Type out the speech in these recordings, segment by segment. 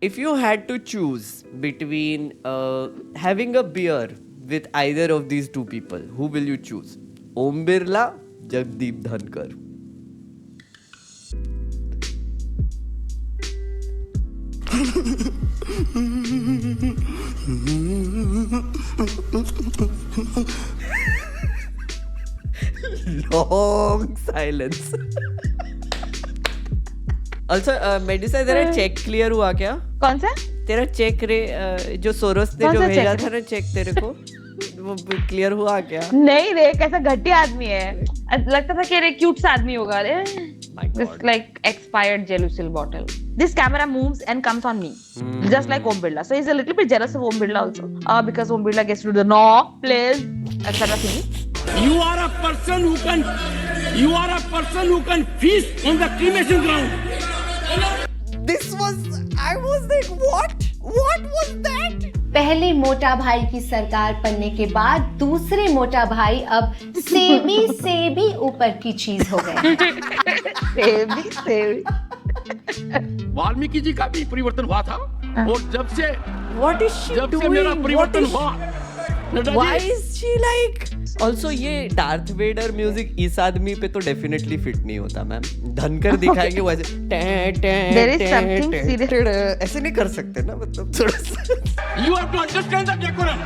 If you had to choose between having a beer with either of these two people, who will you choose? Om Birla, Jagdeep Dhankar. Long silence. Also, मेडिसा तेरा check clear हुआ क्या? कौन सा? तेरा check जो Soros ने कौन जो सा भेजा check? था ना चेक तेरे को वो क्लियर हुआ क्या? नहीं रे, कैसा घटिया आदमी है। लगता था कि रे क्यूट सा आदमी होगा रे। My This God. like expired Gelusil bottle. This camera moves and comes on me, just like Om Birla. So he's a little bit jealous of Om Birla also, because Om Birla gets to do the no, please, etc. thing. You are a person who can feast on the cremation ground. This was, I was like, what? What was that? पहले मोटा भाई की सरकार बनने के बाद दूसरे मोटा भाई अब सेबी से भी ऊपर की चीज हो गए। Sebi. वाल्मीकि जी का भी परिवर्तन हुआ था और जब से What is she जब से doing? मेरा What परिवर्तन is हुआ Nadda Why ji, is she like? Also ये डार्थ वेडर म्यूजिक इस आदमी पे तो डेफिनेटली फिट नहीं होता मैम। धनकर दिखाएंगे वैसे There is something serious. ऐसे नहीं कर सकते ना, मतलब थोड़ा सा। you have to understand the decorum.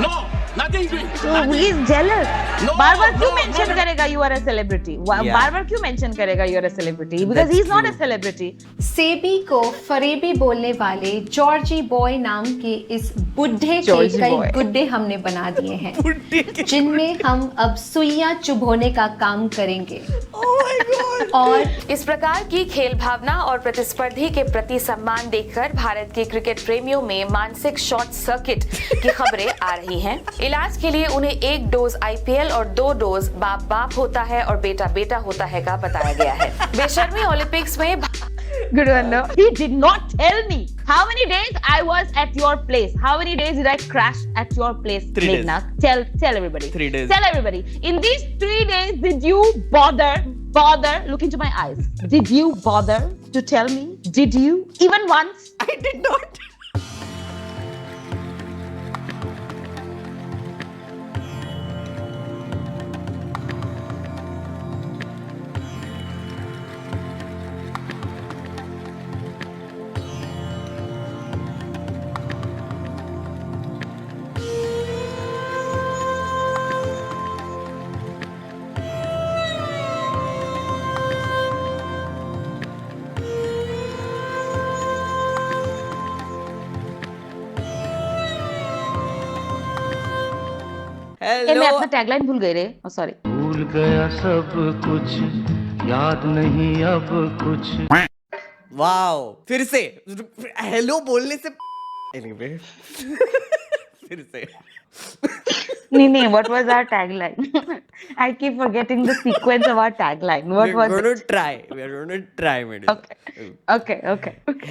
No, nothing doing. So he is jealous. No, बार-बार क्यों no, mention no. करेगा you are a celebrity? Yeah. बार-बार क्यों mention करेगा you are a celebrity? Because That's he is not true. a celebrity. SEBI को फरेबी बोलने वाले Georgy boy नाम के इस बुढ़े के जॉर्जी कई बॉय। गुड्डे हमने बना दिए हैं, बुड्ढे के- जिनमें हम अब सुइयां चुभोने का काम करेंगे। Oh my God. और इस प्रकार की खेल भावना और प्रतिस्पर्धी के प्रति सम्मान देखकर भारत के क्रिकेट प्रेमियों में मानसिक शॉर्ट सर्किट की खबरें आ रही हैं। इलाज के लिए उन्हें 1 डोज आईपीएल और 2 डोज बाप बाप होता है और बेटा बेटा होता है का बताया गया है। बेशर्मी ओलंपिक्स में Good one, no? He did not tell me how many days I was at your place. How many days did I crash at your place, 3 days. Meghna? Tell everybody. 3 days. Tell everybody. In these 3 days, did you bother look into my eyes? Did you bother to tell me? Did you even once? I did not. मैं Hello. अपना tagline भूल गई रे. Oh, sorry. भूल गया सब कुछ याद नहीं अब कुछ वाओ, फिर से हेलो बोलने से anyway. फिर से नहीं, what was our tagline? I keep forgetting the sequence of our tagline. What we're was going it? to try. We're going to try, Medusa. Okay.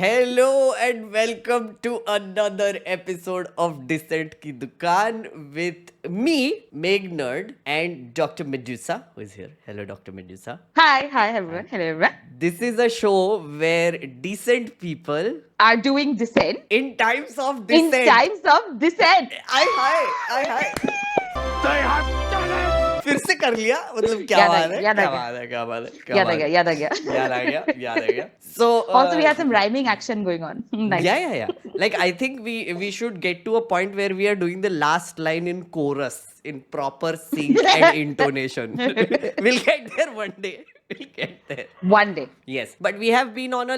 Hello and welcome to another episode of Dissent Ki Dukaan with me, Meg Nerd, and Dr. Medusa, who is here. Hello, Dr. Medusa. Hi, everyone. Hello, everyone. This is a show where decent people, Are doing dissent in times of in dissent, times of dissent. I They have done it. फिर से कर लिया, मतलब क्या याद आ बात गया, है, याद आ क्या गया। बात है, क्या बात है, क्या याद आ बात गया, है, याद आ गया. याद आ गया. So Also, we had some rhyming action going on. Nice. Yeah. Like I think we should get to a point where we are doing the last line in chorus in proper sync and intonation. We'll get there one day. We'll get there. One day. Yes, but we have been on a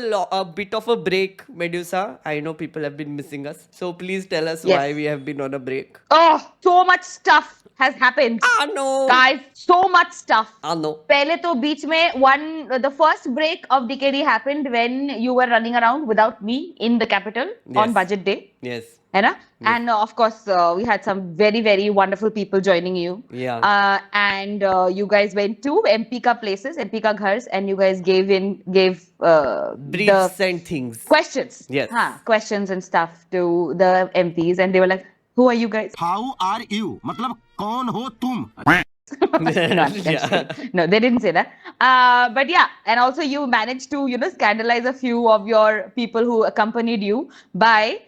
bit of a break, Medusa. I know people have been missing us. So please tell us Yes. why we have been on a break. Oh, so much stuff has happened. Ah no. Guys, so much stuff. Ah no. पहले तो बीच में the first break of DKD happened when you were running around without me in the capital on Yes. budget day. Yes. है ना? And of course, we had some very, very wonderful people joining you. Yeah. And you guys went to MP ka places, MP ka ghars, and you guys gave Briefs the and things. questions. Yes. Questions and stuff to the MPs, and they were like, "Who are you guys?" How are you मतलब कौन हो तुम No, I'm just Yeah. kidding. No, they didn't say that. But yeah, and also you managed to, scandalize a few of your people who accompanied you by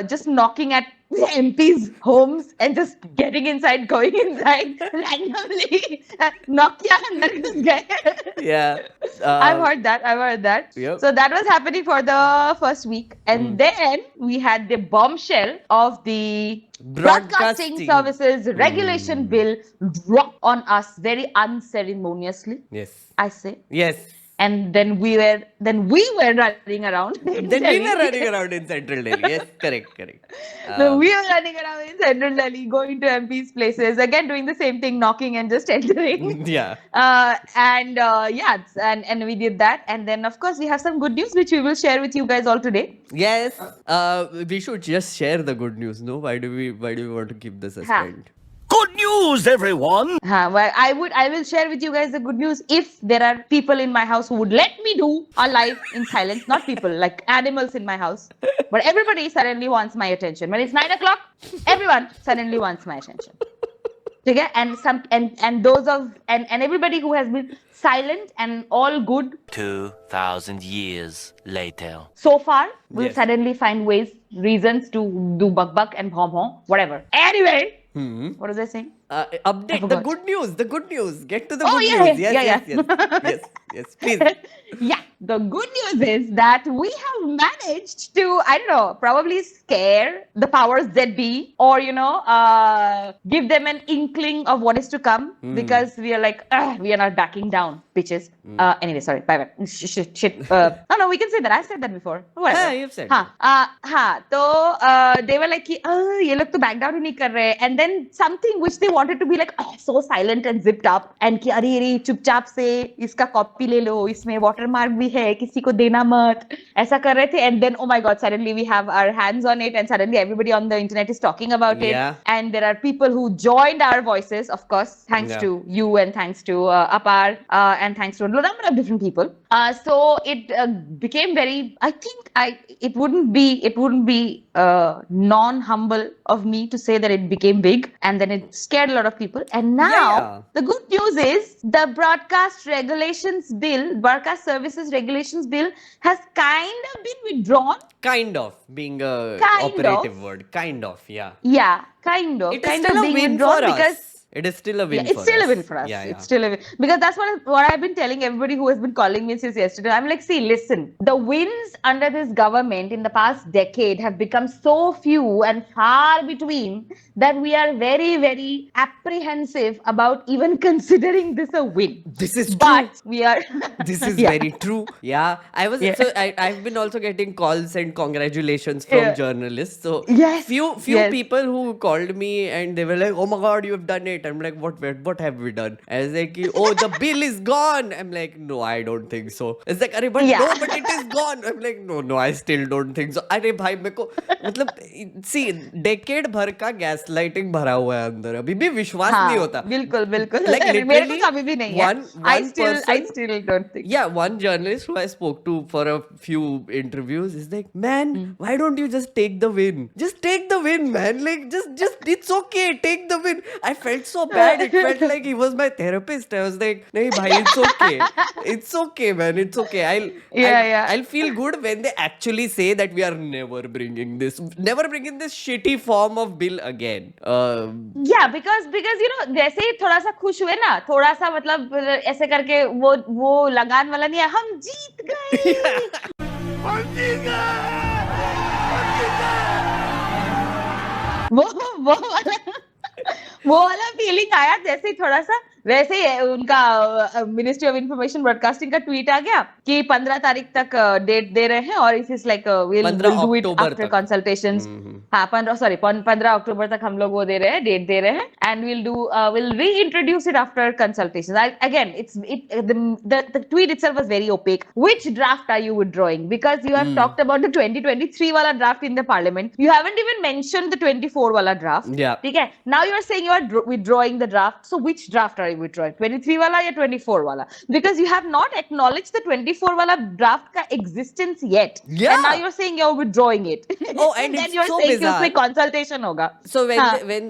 just knocking at MPs' homes and just getting inside, going inside randomly. knock kiya, andar ghus gaye. Yeah. I've heard that. Yep. So that was happening for the first week. And then we had the bombshell of the Broadcasting Broadcasting. Services Regulation Bill dropped on us very unceremoniously, Yes. I say. Yes. And then we were running around. in Then we Delhi. were running around in Central Delhi. Yes, correct. So we were running around in Central Delhi, going to MPs' places, again doing the same thing, knocking and just entering. Yeah. And we did that. And then, of course, we have some good news, which we will share with you guys all today. Yes. We should just share the good news, no? Why do we want to keep the suspense? Good news, everyone! Well, I will share with you guys the good news if there are people in my house who would let me do a live in silence. Not people, like animals in my house. But everybody suddenly wants my attention. When it's 9 o'clock, everyone suddenly wants my attention. Okay? And everybody who has been silent and all good 2,000 years later. so far will Yes. suddenly find reasons to do buck and bhom, whatever. Anyway, what was I saying? Update. The forgot. good news. Get to the Oh, good yeah, news. yeah. Yes, please. Yeah, the good news is that we have managed to, I don't know, probably scare the powers that be, or give them an inkling of what is to come, because we are like, we are not backing down, bitches. Anyway, sorry, bye. Shit. No, we can say that. I said that before. Whatever. You've said So they were like, ye log to back down hi nahi kar rahe. And then something which they wanted to be like, so silent and zipped up, and कि अरे चुपचाप से इसका copy ले लो, इसमें watermark भी है, किसी को देना मत, ऐसा कर रहे थे. And then, oh my God, suddenly we have our hands on it, and suddenly everybody on the internet is talking about it. Yeah. And there are people who joined our voices, of course, thanks Yeah. to you and thanks to Apar and thanks to a number of different people. So it became very. I think it wouldn't be non-humble of me to say that it became big, and then it scared a lot of people. And now Yeah. the good news is the Broadcast Services Regulations Bill has kind of been withdrawn. Kind of being a Kind operative of. word. Kind of, yeah. Yeah, kind of. It is kind still of a being win withdrawn for us. because It is still a win it's for still us. a win for us. Yeah. It's still a win. Because that's what I've been telling everybody who has been calling me since yesterday. I'm like, see, listen, the wins under this government in the past decade have become so few and far between that we are very, very apprehensive about even considering this a win. This is true. But we are. This is Yeah. very true. Yeah. Yeah. I've been also getting calls and congratulations from Yeah. journalists. So Yes. few Yes. people who called me and they were like, "Oh my God, you have done it." I'm like, what have we done? I was like, "Oh, the bill is gone." I'm like, "No, I don't think so." It's like, "Arey, but Yeah. no, but it is gone." I'm like, No, I still don't think so. अरे भाई मेरे को मतलब see decade भर का gaslighting भरा हुआ है अंदर, अभी भी विश्वास नहीं होता. बिल्कुल. Like मेरे को literally तो अभी भी नहीं है. one I still person- don't think. Yeah, one journalist who I spoke to for a few interviews is like, "Man, why don't you just take the win? Just take the win, man. Like, just it's okay. Take the win." I felt so bad. It felt like he was my therapist. I was like, "Nahi, bhai, it's okay. It's okay, man. It's okay. I'll feel good when they actually say that we are never bringing this shitty form of bill again." Yeah, because जैसे ही थोड़ा सा खुश हुए ना, थोड़ा सा मतलब ऐसे करके वो लगान वाला नहीं है, हम जीत गए. वो वाला फीलिंग आया जैसे ही थोड़ा सा. वैसे ही उनका मिनिस्ट्री ऑफ इंफॉर्मेशन ब्रॉडकास्टिंग का ट्वीट आ गया कि 15 तारीख तक डेट दे रहे हैं, और इस like will do it after consultations. हाँ, 15 अक्टूबर तक हम लोग वो दे रहे हैं, डेट दे रहे हैं, and will reintroduce it after consultations. Again the tweet itself was very opaque. Which draft are you withdrawing? Because you have talked about the 2023 wala draft in the parliament. You haven't even mentioned the 24 wala draft. Yeah. ठीक है. Now you are saying you are withdrawing the draft. So which draft are are you withdrawing? 23 वाला या 24 वाला? Because you have not acknowledged the 24 वाला draft का existence yet. Yeah. And now you're saying you're withdrawing it. Oh, and then it's you're so saying कि bizarre. उसमें consultation होगा. So हाँ.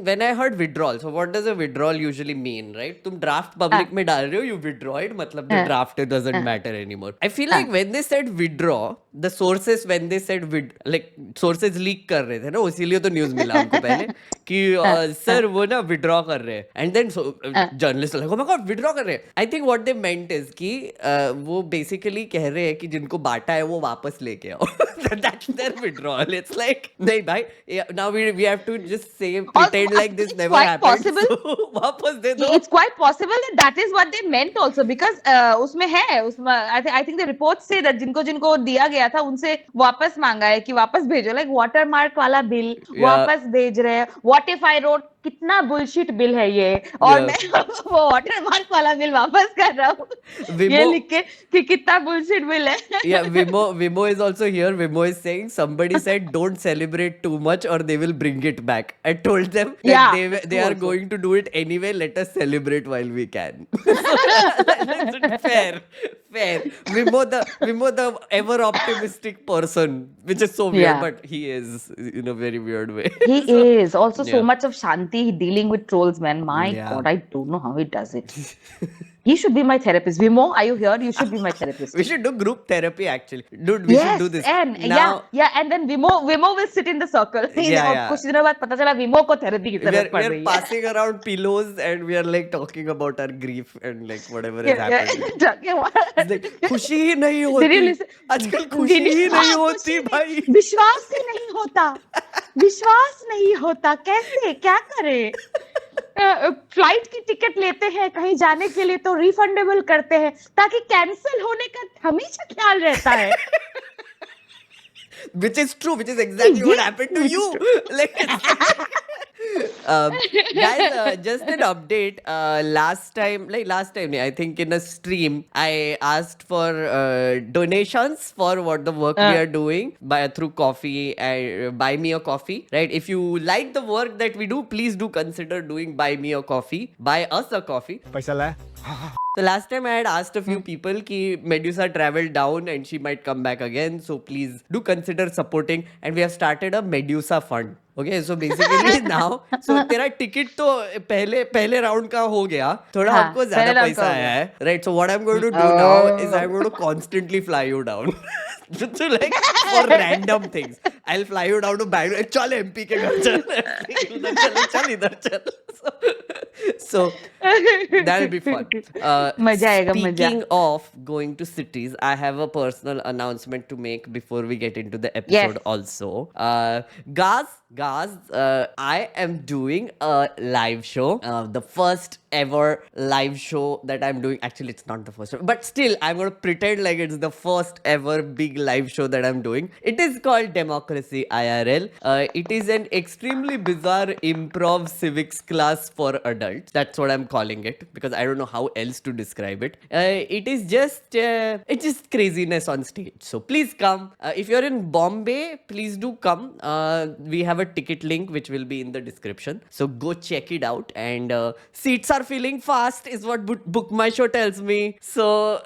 when I heard withdrawal, so what does a withdrawal usually mean, right? तुम draft public में डाल रहे हो, you withdraw it, मतलब the draft it doesn't matter anymore. I feel like when they said withdraw, the sources when they said like sources leak कर रहे थे ना, इसीलिए तो news मिला हमको पहले कि सर वो ना withdraw कर रहे हैं, and then journalists like, oh my god, withdraw कर रहे हैं. I think what they meant is कि वो basically कह रहे हैं कि जिनको बांटा है वो वापस लेके आओ. That's their withdrawal. It's like नहीं भाई, now we have to just say pretend like this it's never quite happened. possible. So वापस दे दो. It's quite possible that is what they meant also because उसमें है उसमें I think the reports say that जिनको दिया गया था उनसे वापस मांगा है कि वापस भेजो, like watermark वाला बिल वापस भेज रहे हैं. What if I wrote कितना बुलशिट बिल है ये और मैं वो वाटरमार्क वाला बिल वापस कर रहा हूँ ये लिख के कि कितना बुलशिट बिल है. Yeah, Vimo is also here. Vimo is saying somebody said don't celebrate too much or they will bring it back. I told them that they are going to do it anyway. Let us celebrate while we can. Fair. Vimo the ever optimistic person, which is so weird, but he is in a very weird way. He is also so much of Shanti dealing with trolls, man. My God, I don't know how he does it. He should be my therapist. Vimo, are you here? You should be my therapist. We should do group therapy actually. Dude, we should do this. And now, and then Vimo will sit in the circle. कुछ दिनों बाद पता चला Vimo को therapy की जरूरत पड़ रही है. We are passing around pillows and we are like talking about our grief and like whatever is happening. It's like, खुशी ही नहीं होती. आजकल खुशी ही नहीं होती भाई. विश्वास ही नहीं होता. विश्वास नहीं होता. कैसे? क्या करें? फ्लाइट की टिकट लेते हैं कहीं जाने के लिए तो रिफंडेबल करते हैं ताकि कैंसिल होने का हमेशा ख्याल रहता है. Which is true, which is exactly what happened to you. Like, guys, just an update. Last time, I think in a stream, I asked for donations for what the work we are doing through coffee and buy me a coffee. Right? If you like the work that we do, please do consider doing buy me a coffee. Buy us a coffee. पैसा लाए. So last time I had asked a few people कि Medusa traveled down and she might come back again. So please do consider supporting. And we have started a Medusa fund. Okay, so basically now, so तेरा ticket तो पहले round का हो गया, थोड़ा हमको ज्यादा पैसा आया है, right? So what I'm going to do now is I'm going to constantly fly you down. So like for random things, I'll fly you down to Bangalore. चल MP के घर चल, चल इधर चल. So that'll be fun. मजा आएगा मजा. Speaking of going to cities, I have a personal announcement to make before we get into the episode also. Guys, I am doing a live show. The first ever live show that I'm doing. Actually, it's not the first, but still, I'm going to pretend like it's the first ever big live show that I'm doing. It is called Democracy IRL. It is an extremely bizarre improv civics class for adults. That's what I'm calling it because I don't know how else to describe it. It is just it's just craziness on stage. So please come. If you're in Bombay, please do come. We have a ticket link which will be in the description. So go check it out. And seats are filling fast is what Book My Show tells me. So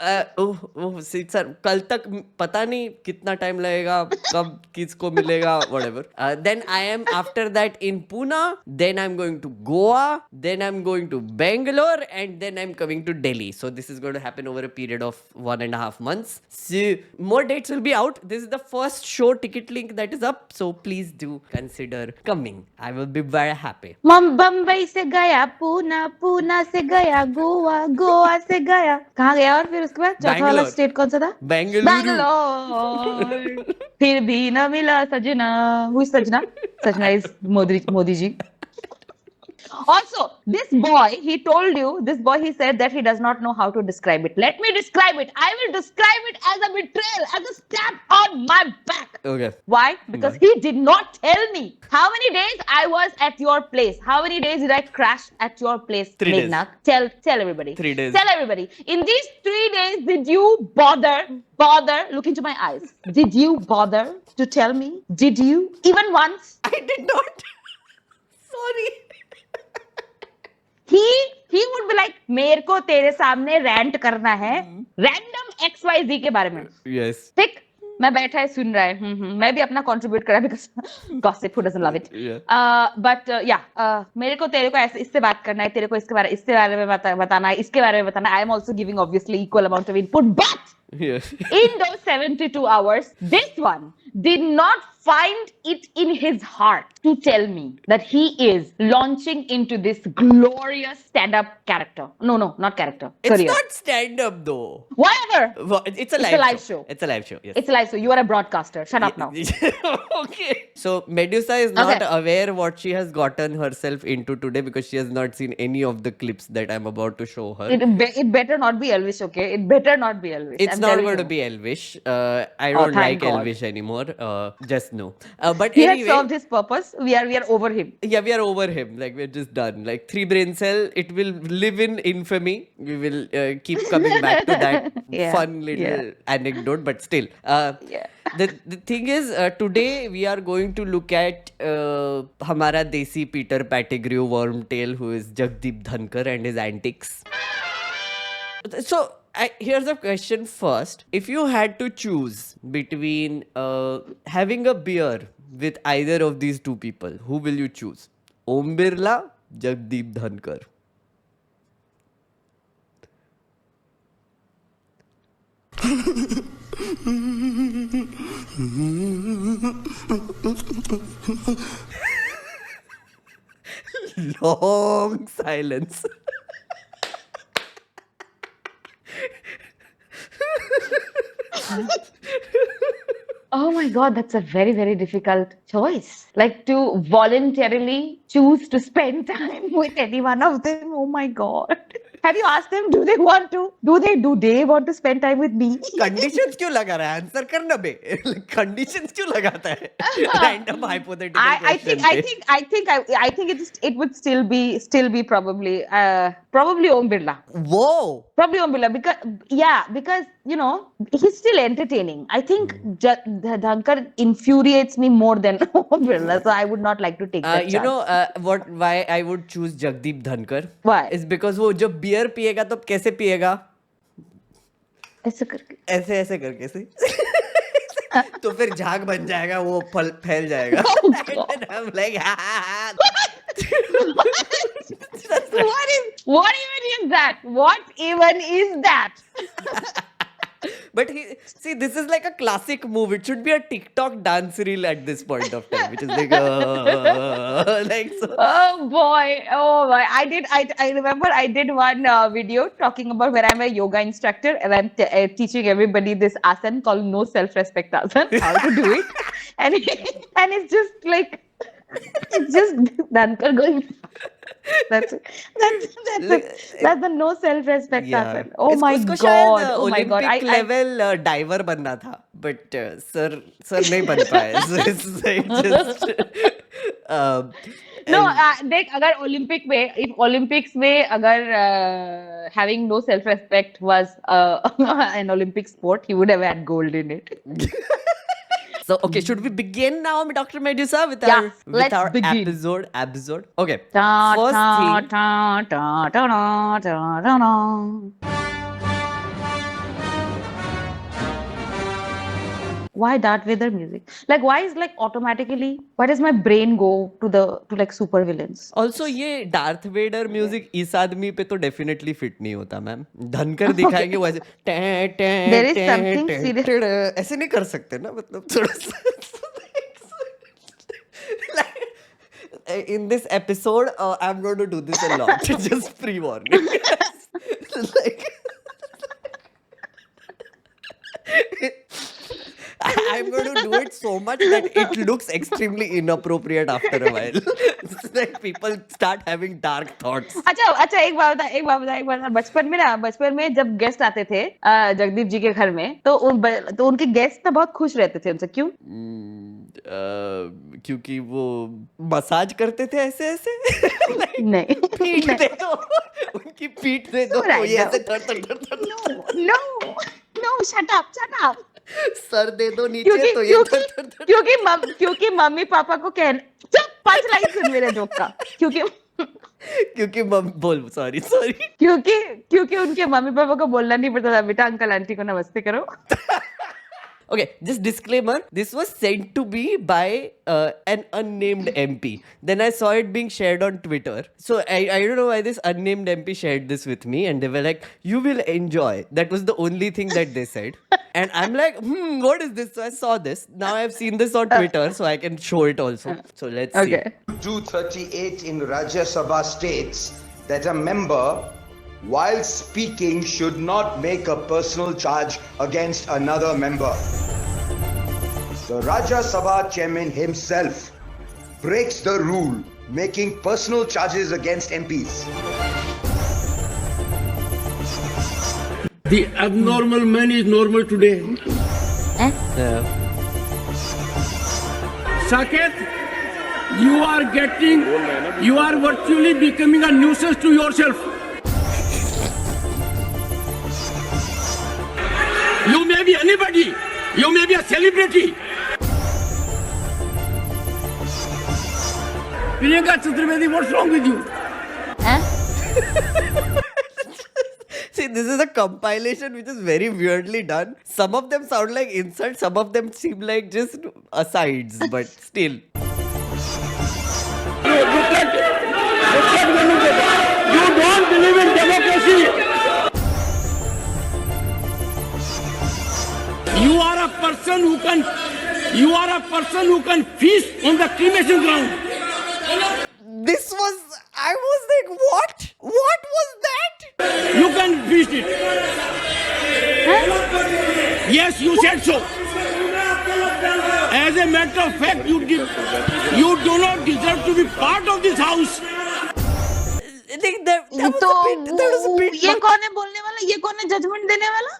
seats are कल तक पता नहीं कितना time लगेगा, कब किसको मिलेगा, whatever. Then I am after that in Pune. Then I'm going to Goa. Then I'm going to Bangalore. And then I'm coming to Delhi. So this is going to happen over a period of 1.5 months. So more dates will be out. This is the first show ticket link that is up. So please do consider coming. I will be very happy. Bombay से गया पूना, पूना से गया गोवा, गोवा से गया कहाँ गया और फिर उसके बाद चौथा वाला स्टेट कौन सा था? बैंगलोर. फिर भी न मिला सजना. Who is सजना? सजना is Modi ji. Also, this boy, he said that he does not know how to describe it. Let me describe it. I will describe it as a betrayal, as a stab on my back. Okay. Why? Because he did not tell me how many days I was at your place. How many days did I crash at your place, 3 days. Meghna? Tell everybody. 3 days. Tell everybody. In these 3 days, did you bother, look into my eyes. Did you bother to tell me? Did you? Even once? I did not. Sorry. he would be like, मेरे को तेरे सामने rant करना है random XYZ के बारे में. Yes. ठीक, मैं बैठा है सुन रहा है. मैं भी अपना contribute कर रहा है because gossip, who doesn't love it. Yeah. But मेरे को तेरे को ऐसे इससे बात करना है, तेरे को इसके बारे में बताना है, इसके बारे में बताना है. I am also giving obviously equal amount of input, but Yes. in those 72 hours, this one did not find it in his heart to tell me that he is launching into this glorious stand-up character. No, not character. It's Career. not stand-up though. Whatever. Well, it's a live show. It's a live show. Yes. It's a live show. You are a broadcaster. Shut up now. Okay. So Medusa is not Okay. aware what she has gotten herself into today because she has not seen any of the clips that I'm about to show her. It better not be Elvish, okay? It better not be Elvish. It's I'm not telling going to you. be Elvish. I don't thank like God. Elvish anymore. Just no. But He has anyway, served his purpose. We are over him. yeah, we are over him. Like we're just done. Like 3 brain cell, it will live in infamy. We will keep coming back to that Yeah, fun little yeah. anecdote. But still, Yeah. the thing is, today we are going to look at हमारा देसी Peter Pettigrew Wormtail, who is Jagdeep Dhankar and his antics. So here's a question first. If you had to choose between having a beer with either of these two people, who will you choose? Om Birla, Jagdeep Dhankar. Long silence. Oh my God, that's a very, very difficult choice. Like to voluntarily choose to spend time with any one of them. Oh my God. Have you asked them, do they want to? Do they want to spend time with me? Conditions क्यों लगा रहा है? Answer करना बे. Conditions क्यों लगाता है? Random hypothetical I question think it would still be probably Om Birla. Whoa. Probably Om Birla because you know he's still entertaining. I think Dhankar infuriates me more than Om Birla, so I would not like to take that You chance. know why I would choose Jagdeep Dhankar? Why? Is because वो जब beer पिएगा तो कैसे पिएगा? ऐसे करके. ऐसे ऐसे करके से. तो फिर झाग बन जाएगा, वो फैल जाएगा. And then I'm like, What even is that? What even is that? But this is like a classic move. It should be a TikTok dance reel at this point of time, which is like, like so. Oh boy. I remember I did one video talking about where I'm a yoga instructor and I'm teaching everybody this asana called no self-respect asana, how to do it. And it's just like, it's just Dhankar going. That's the no self-respect asana. Oh my उसको God. शायद Oh my God. Olympic level diver बनना था, but sir नहीं बन पाए. So it's like just No, देख अगर if Olympics में अगर having no self-respect was an Olympic sport, he would have had gold in it. So okay, should we begin now, Dr. Medusa, with Yeah, let's our begin. episode? Okay. Ta, First ta, thing. ta, ta, ta, ta, ta, ta, ta. Why Darth Vader music? Like why does my brain go to like super villains? Also ये Darth Vader music इस आदमी पे तो definitely fit नहीं होता ma'am. धनकर दिखाएंगे वो ऐसे There is something serious. ऐसे नहीं कर सकते ना, मतलब थोड़ा सा. Like, in this episode, I'm going to do this a lot. Just pre-warning. Like, I'm going to do it so much that it looks extremely inappropriate after a while. It's like people start having dark thoughts. अच्छा एक बात बता. बचपन में जब guest आते थे जगदीप जी के घर में तो उनके गेस्ट ना बहुत खुश रहते थे उनसे. क्यों? क्योंकि वो मसाज करते थे ऐसे ऐसे. नहीं. पीठ दे दो, उनकी पीठ दे दो, Right, ये ऐसे no. धड़. No, shut up. सर दे दो नीचे तो ये क्योंकि मम्मी पापा को कहना. चुप, 5 लाइन सुन मेरे जोक का. क्योंकि बोल सॉरी क्योंकि उनके मम्मी पापा को बोलना नहीं पड़ता था, बेटा अंकल आंटी को नमस्ते करो. Okay, just disclaimer. This was sent to me by an unnamed MP. Then I saw it being shared on Twitter. So I don't know why this unnamed MP shared this with me, and they were like, "You will enjoy." That was the only thing that they said. And I'm like, what is this? So I saw this. Now I've seen this on Twitter, so I can show it also. So let's see. Okay. 238 in Rajya Sabha states that a member, while speaking, should not make a personal charge against another member. The Rajya Sabha chairman himself breaks the rule, making personal charges against MPs. The abnormal man is normal today. Yeah. Saket, you are virtually becoming a nuisance to yourself. You may be anybody. You may be a celebrity. Priyanka Chaturvedi, what's wrong with you? See, this is a compilation which is very weirdly done. Some of them sound like insults, some of them seem like just asides, but still. Look at Venugopaal. You don't believe in democracy. You are a person who can feast on the cremation ground. I was like, what? What was that? You can feast it. Yes, you said so. As a matter of fact, you do not deserve to be part of this house. That was a bit ये कौन है बोलने वाला, ये कौन है judgement देने वाला?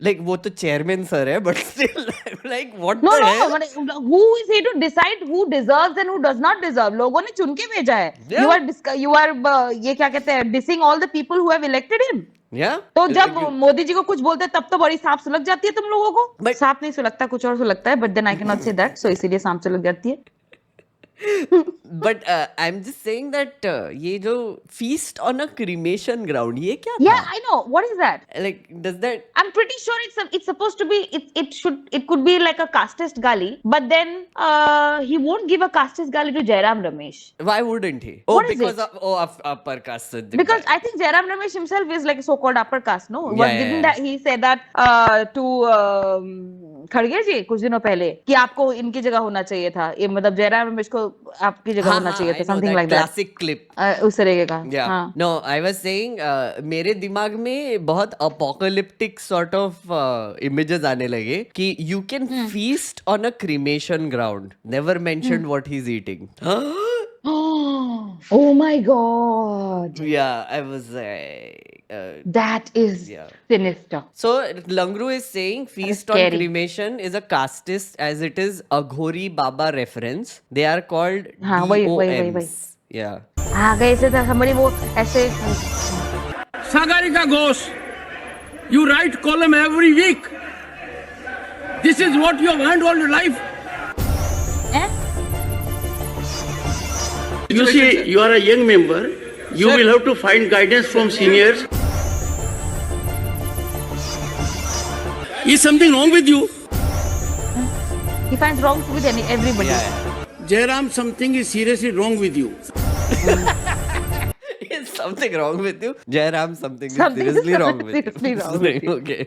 Like वो तो chairman sir है, but still I'm like what No, the hell? who is he to decide who deserves and who does not deserve? लोगों ने चुन के भेजा है. Yeah. You are ये क्या कहते हैं, dissing all the people who have elected him. Yeah. तो जब मोदी जी को कुछ बोलते हैं तब तो बड़ी सांप सुलग जाती है तुम लोगों को. But- सांप नहीं सुलगता, कुछ और सुलगता है, but then I cannot say that, so इसीलिए सांप सुलग जाती है. But I'm just saying that ये जो feast on a cremation ground, ये क्या Yeah, था? I know. What is that? Like does that? I'm pretty sure it's supposed to be it could be like a casteist gali, but then he won't give a casteist gali to Jairam Ramesh. Why wouldn't he? Oh, What is because it? of upper caste. Because I think Jairam Ramesh himself is like a so-called upper caste, no? Yeah, Didn't yeah. that he say that to खड़गे जी कुछ दिनों पहले कि आपको इनकी जगह होना चाहिए था, ये मतलब जयराम रमेश को आपकी जगह होना चाहिए था, something like that. Classic clip. उस तरीके का. Yeah. हाँ. No, I was saying मेरे दिमाग में बहुत apocalyptic sort of images आने लगे कि you can feast on a cremation ground. Never mentioned what he's eating. Oh my God. Yeah, I was like. That is Yeah. sinister. So Langru is saying feast on Scary. cremation is a casteist as it is Aghori Baba reference. They are called हाँ, वही. DOMs. Yeah. हाँ गए से था हमारी वो ऐसे. Sagarika Ghosh, you write column every week. This is what you have earned all your life. Eh? You see, you are a young member. You will have to find guidance from seniors. Is something wrong with you? He finds wrong with everybody. Yeah. Jairam, something is seriously wrong with you. Is something wrong with you? Jairam, something is Something is seriously wrong with seriously you. wrong with you. Okay.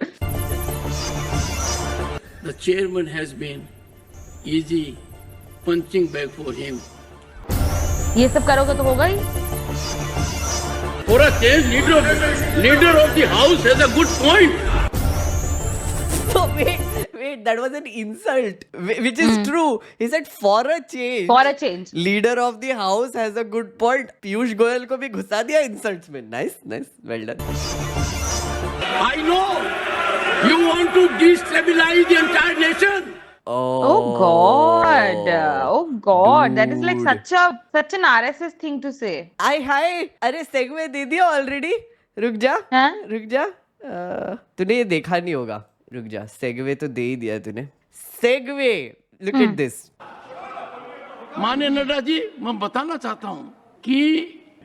The chairman has been easy punching bag for him. ये सब करोगे तो होगा ही. For a change, leader of the house has a good point. So wait, that was an insult, which is true. He said for a change. For a change. Leader of the house has a good point. Piyush Goyal को भी घुसा दिया insults में. Nice, well done. I know you want to destabilize the entire nation. Oh God, that is like Dude. such an RSS thing to say. Hi, अरे segue दे दिया already. रुक जा. तूने ये देखा नहीं होगा. रुक जा, सेगवे तो दे ही दिया तूने. Segue, look at this. माननीय नड्डा जी, मैं बताना चाहता हूं कि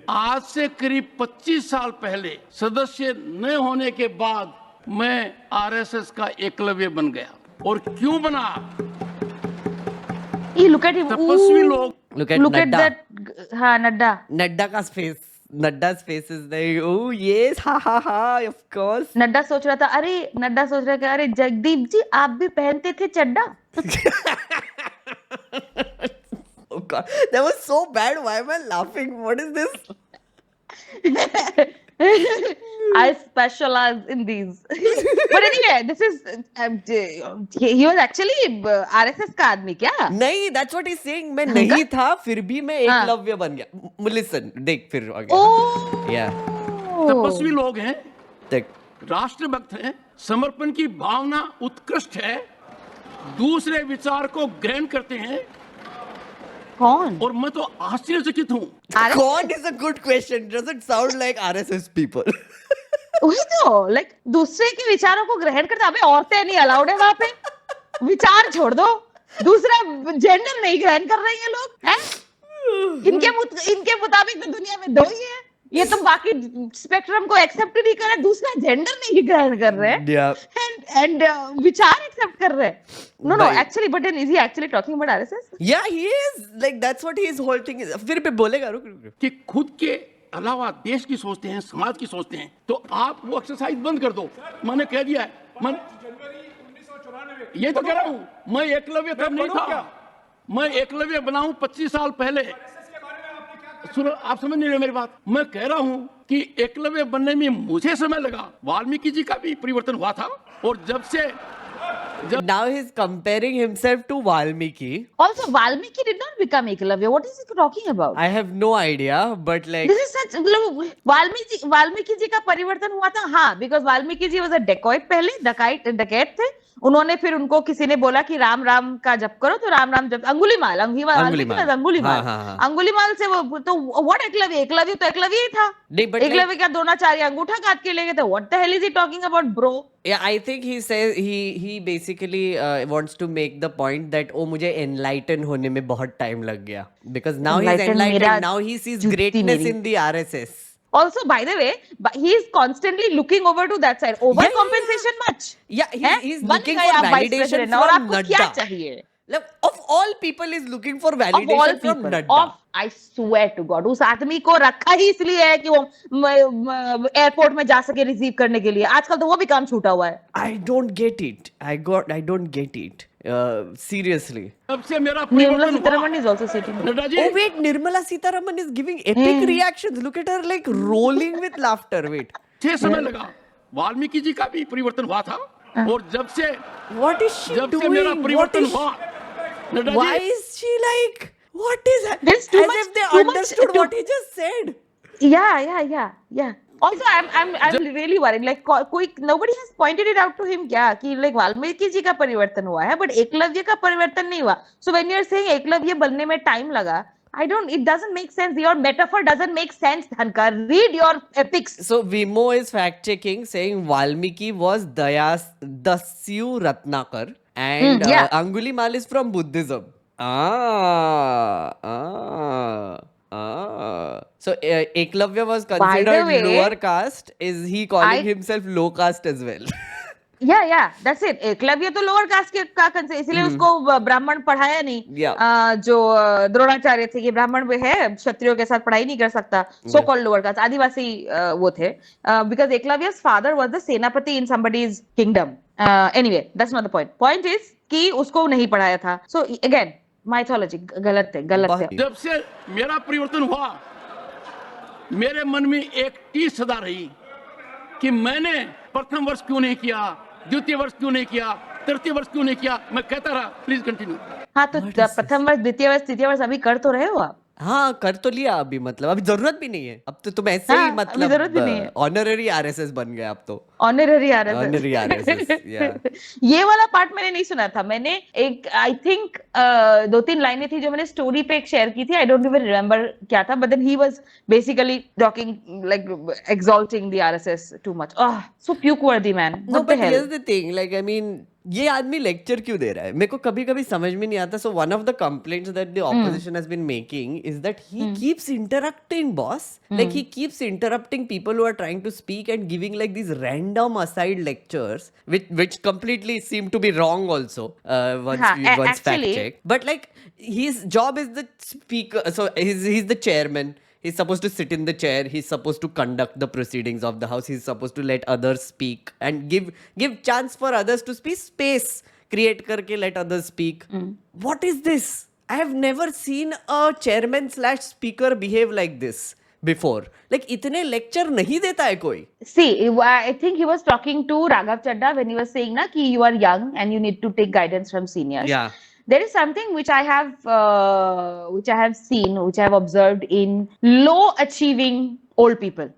आज से करीब 25 साल पहले सदस्य न होने के बाद मैं आरएसएस का एकलव्य बन गया। और क्यों बना? look at him. तपस्वी लोग, Look at Look at Nadda. that. हाँ, नड्डा. Nadda का face. Nadda's face is like, oh yes, ha ha ha, of course. Nadda सोच रहा था, नड्डा सोच रहा था, अरे जगदीप जी आप भी पहनते थे चड्डा? Oh god, that was so bad. Why am I laughing? What is this? I specialize in these. But anyway, this is he was actually RSS का आदमी क्या? नहीं, that's what he's saying. मैं नहीं था, फिर भी मैं एकलव्य बन गया. Listen, देख फिर आगे. Oh. Yeah. तपस्वी लोग हैं, देख. राष्ट्रभक्त हैं, समर्पण की भावना उत्कृष्ट है, दूसरे विचार को ग्रहण करते हैं। कौन? और मैं तो आश्चर्यचकित हूँ। कौन is a good question. Doesn't sound like RSS people. वही तो, like दूसरे के विचारों को ग्रहण करते, अबे औरतें नहीं अलाउड है वहाँ पे, विचार छोड़ दो, दूसरा जेंडर नहीं ग्रहण कर रहे हैं लोग, हैं? इनके मुताबिक तो दुनिया में दो ही है, ये तो बाकी स्पेक्ट्रम को एक्सेप्ट नहीं कर रहे, दूसरा जेंडर नहीं ग्रहण कर रहे हैं, Yeah. and विचार एक्सेप्ट कर रहे हैं. No, Right. actually, but then is he actually talking about RSS? Yeah, he is. Like that's what his whole thing is. फिर पे बोलेगा, रुक. कि खुद के अलावा देश की सोचते हैं, समाज की सोचते हैं, तो आप वो एक्सरसाइज बंद कर दो। मैंने कह दिया है, ये तो कह रहा हूँ, मैं एकलव्य तब नहीं था, मैं एकलव्य बना हूँ 25 साल पहले। सुनो, आप समझ नहीं रहे मेरी बात। मैं कह रहा हूँ कि एकलव्य बनने में मुझे समय लगा, वाल्मीकि जी का भी परिवर्तन हुआ था, और जब से Now he's comparing himself to Valmiki. Also, Valmiki did not become Eklavya. What is he talking about? I have no idea, but like This is such, मतलब वाल्मीकि जी का परिवर्तन हुआ था, हाँ, because Valmiki ji was a dacoit पहले, डकैत थे, उन्होंने फिर उनको किसी ने बोला कि राम राम का जप करो, तो राम राम जप, अंगुलीमाल से वो तो व्हाट एकलव्य तो एकलव्य ही था, एकलव्य का द्रोणाचार्य अंगूठा काट के ले गए थे. What the hell is he talking about, bro? Yeah, I think he says he basically wants to make the point that oh मुझे enlighten होने में बहुत time लग गया, because now he's enlightened, now he sees greatness in the RSS. Also, by the way, he is constantly looking over to that side. Overcompensation much. Yeah, he's looking for validation from Nadda. Look, of all people is looking for validation from Nadda. I swear to God, उस आदमी को रखा ही इसलिए है कि वो airport में जा सके रिसीव करने के लिए. आजकल तो वो भी काम छूटा हुआ है. I don't get it. I don't get it. Seriously. Nirmala Sitharaman is also sitting. Oh wait, Nirmala Sitharaman is giving epic reactions. Look at her like rolling with laughter. Wait. 6 समय लगा. वाल्मीकि जी का भी परिवर्तन हुआ था, और जब से What is she doing? जब से मेरा परिवर्तन हुआ, why is she like? What is that? There's too As much, if they understood what he just said. Yeah. Also, I'm really worried. Like, nobody has pointed it out to him क्या कि like Valmiki ji का परिवर्तन हुआ है, but Eklavya का परिवर्तन नहीं हुआ. So when you're saying Eklavya बनने में time लगा, it doesn't make sense. Your metaphor doesn't make sense, Dhankar. Read your epics. So Vimo is fact checking, saying Valmiki was Dasyu Ratnakar, and Angulimal is from Buddhism. So Eklavya was considered lower caste. Is he calling himself low caste as well? Yeah, that's it. Eklavya तो lower caste का इसलिए उसको ब्राह्मण पढ़ाया नहीं. जो द्रोणाचार्य थे, ये ब्राह्मण भी है, क्षत्रियों के साथ पढ़ाई नहीं कर सकता. So called lower caste, आदिवासी वो थे. Because Eklavya's father was the सेनापति in somebody's kingdom. Anyway, that's not the point. Point is कि उसको नहीं पढ़ाया था. So again, mythology गलत है. जब से मेरा परिवर्तन हुआ, मेरे मन में एक टीस सदा रही कि मैंने प्रथम वर्ष क्यों नहीं किया, द्वितीय वर्ष क्यों नहीं किया, तृतीय वर्ष क्यों नहीं किया. मैं कहता रहा. Please continue. हाँ, तो प्रथम वर्ष, द्वितीय वर्ष, तृतीय वर्ष अभी कर तो रहे हो आप. हाँ, कर तो लिया अभी, मतलब अभी जरूरत भी नहीं है. अब तो तुम ऐसे ही मतलब ऑनररी आरएसएस बन गए अब तो. Honorary RSS. ये वाला पार्ट मैंने नहीं सुना था. मैंने एक आई थिंक 2-3 लाइनें थी जो मैंने स्टोरी पे एक शेयर की थी. आई डोंट इवन रिमेम्बर क्या था, but then he was basically talking like exalting the RSS too much. Oh, so puke worthy, man. No, but here's the thing, like I mean, ये आदमी lecture क्यों दे रहा है? मेरे को कभी कभी समझ में नहीं आता. So one of the complaints that the opposition has been making is that he keeps interrupting, boss. Like he keeps interrupting people who are trying to speak and giving like these random aside lectures, which completely seem to be wrong also. Once fact actually- check. But like his job is the speaker. So he's the chairman. He's supposed to sit in the chair. He's supposed to conduct the proceedings of the house. He's supposed to let others speak and give chance for others to speak. Space create करके let others speak. What is this? I have never seen a chairman/speaker behave like this before. Like इतने lecture नहीं देता है कोई. See, I think he was talking to Raghav Chadha when he was saying na कि you are young and you need to take guidance from seniors. Yeah. There is something which I have seen, which I have observed in low achieving old people.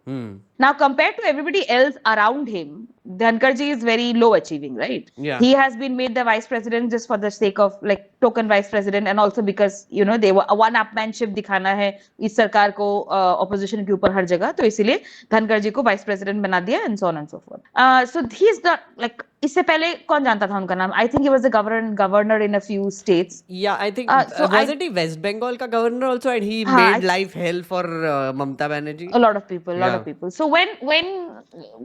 Now, compared to everybody else around him, Dhankarji is very low achieving, right? Yeah. He has been made the vice president just for the sake of like token vice president, and also because they were one upmanship दिखाना है इस सरकार को opposition के ऊपर हर जगह, तो इसीलिए धनखड़ जी को vice president बना दिया, and so on and so forth. So he is not like, इससे पहले कौन जानता था उनका नाम? I think he was the governor in a few states. Yeah, I think so wasn't he West Bengal ka governor also, and he made life hell for Mamata Banerjee. A lot of people. So when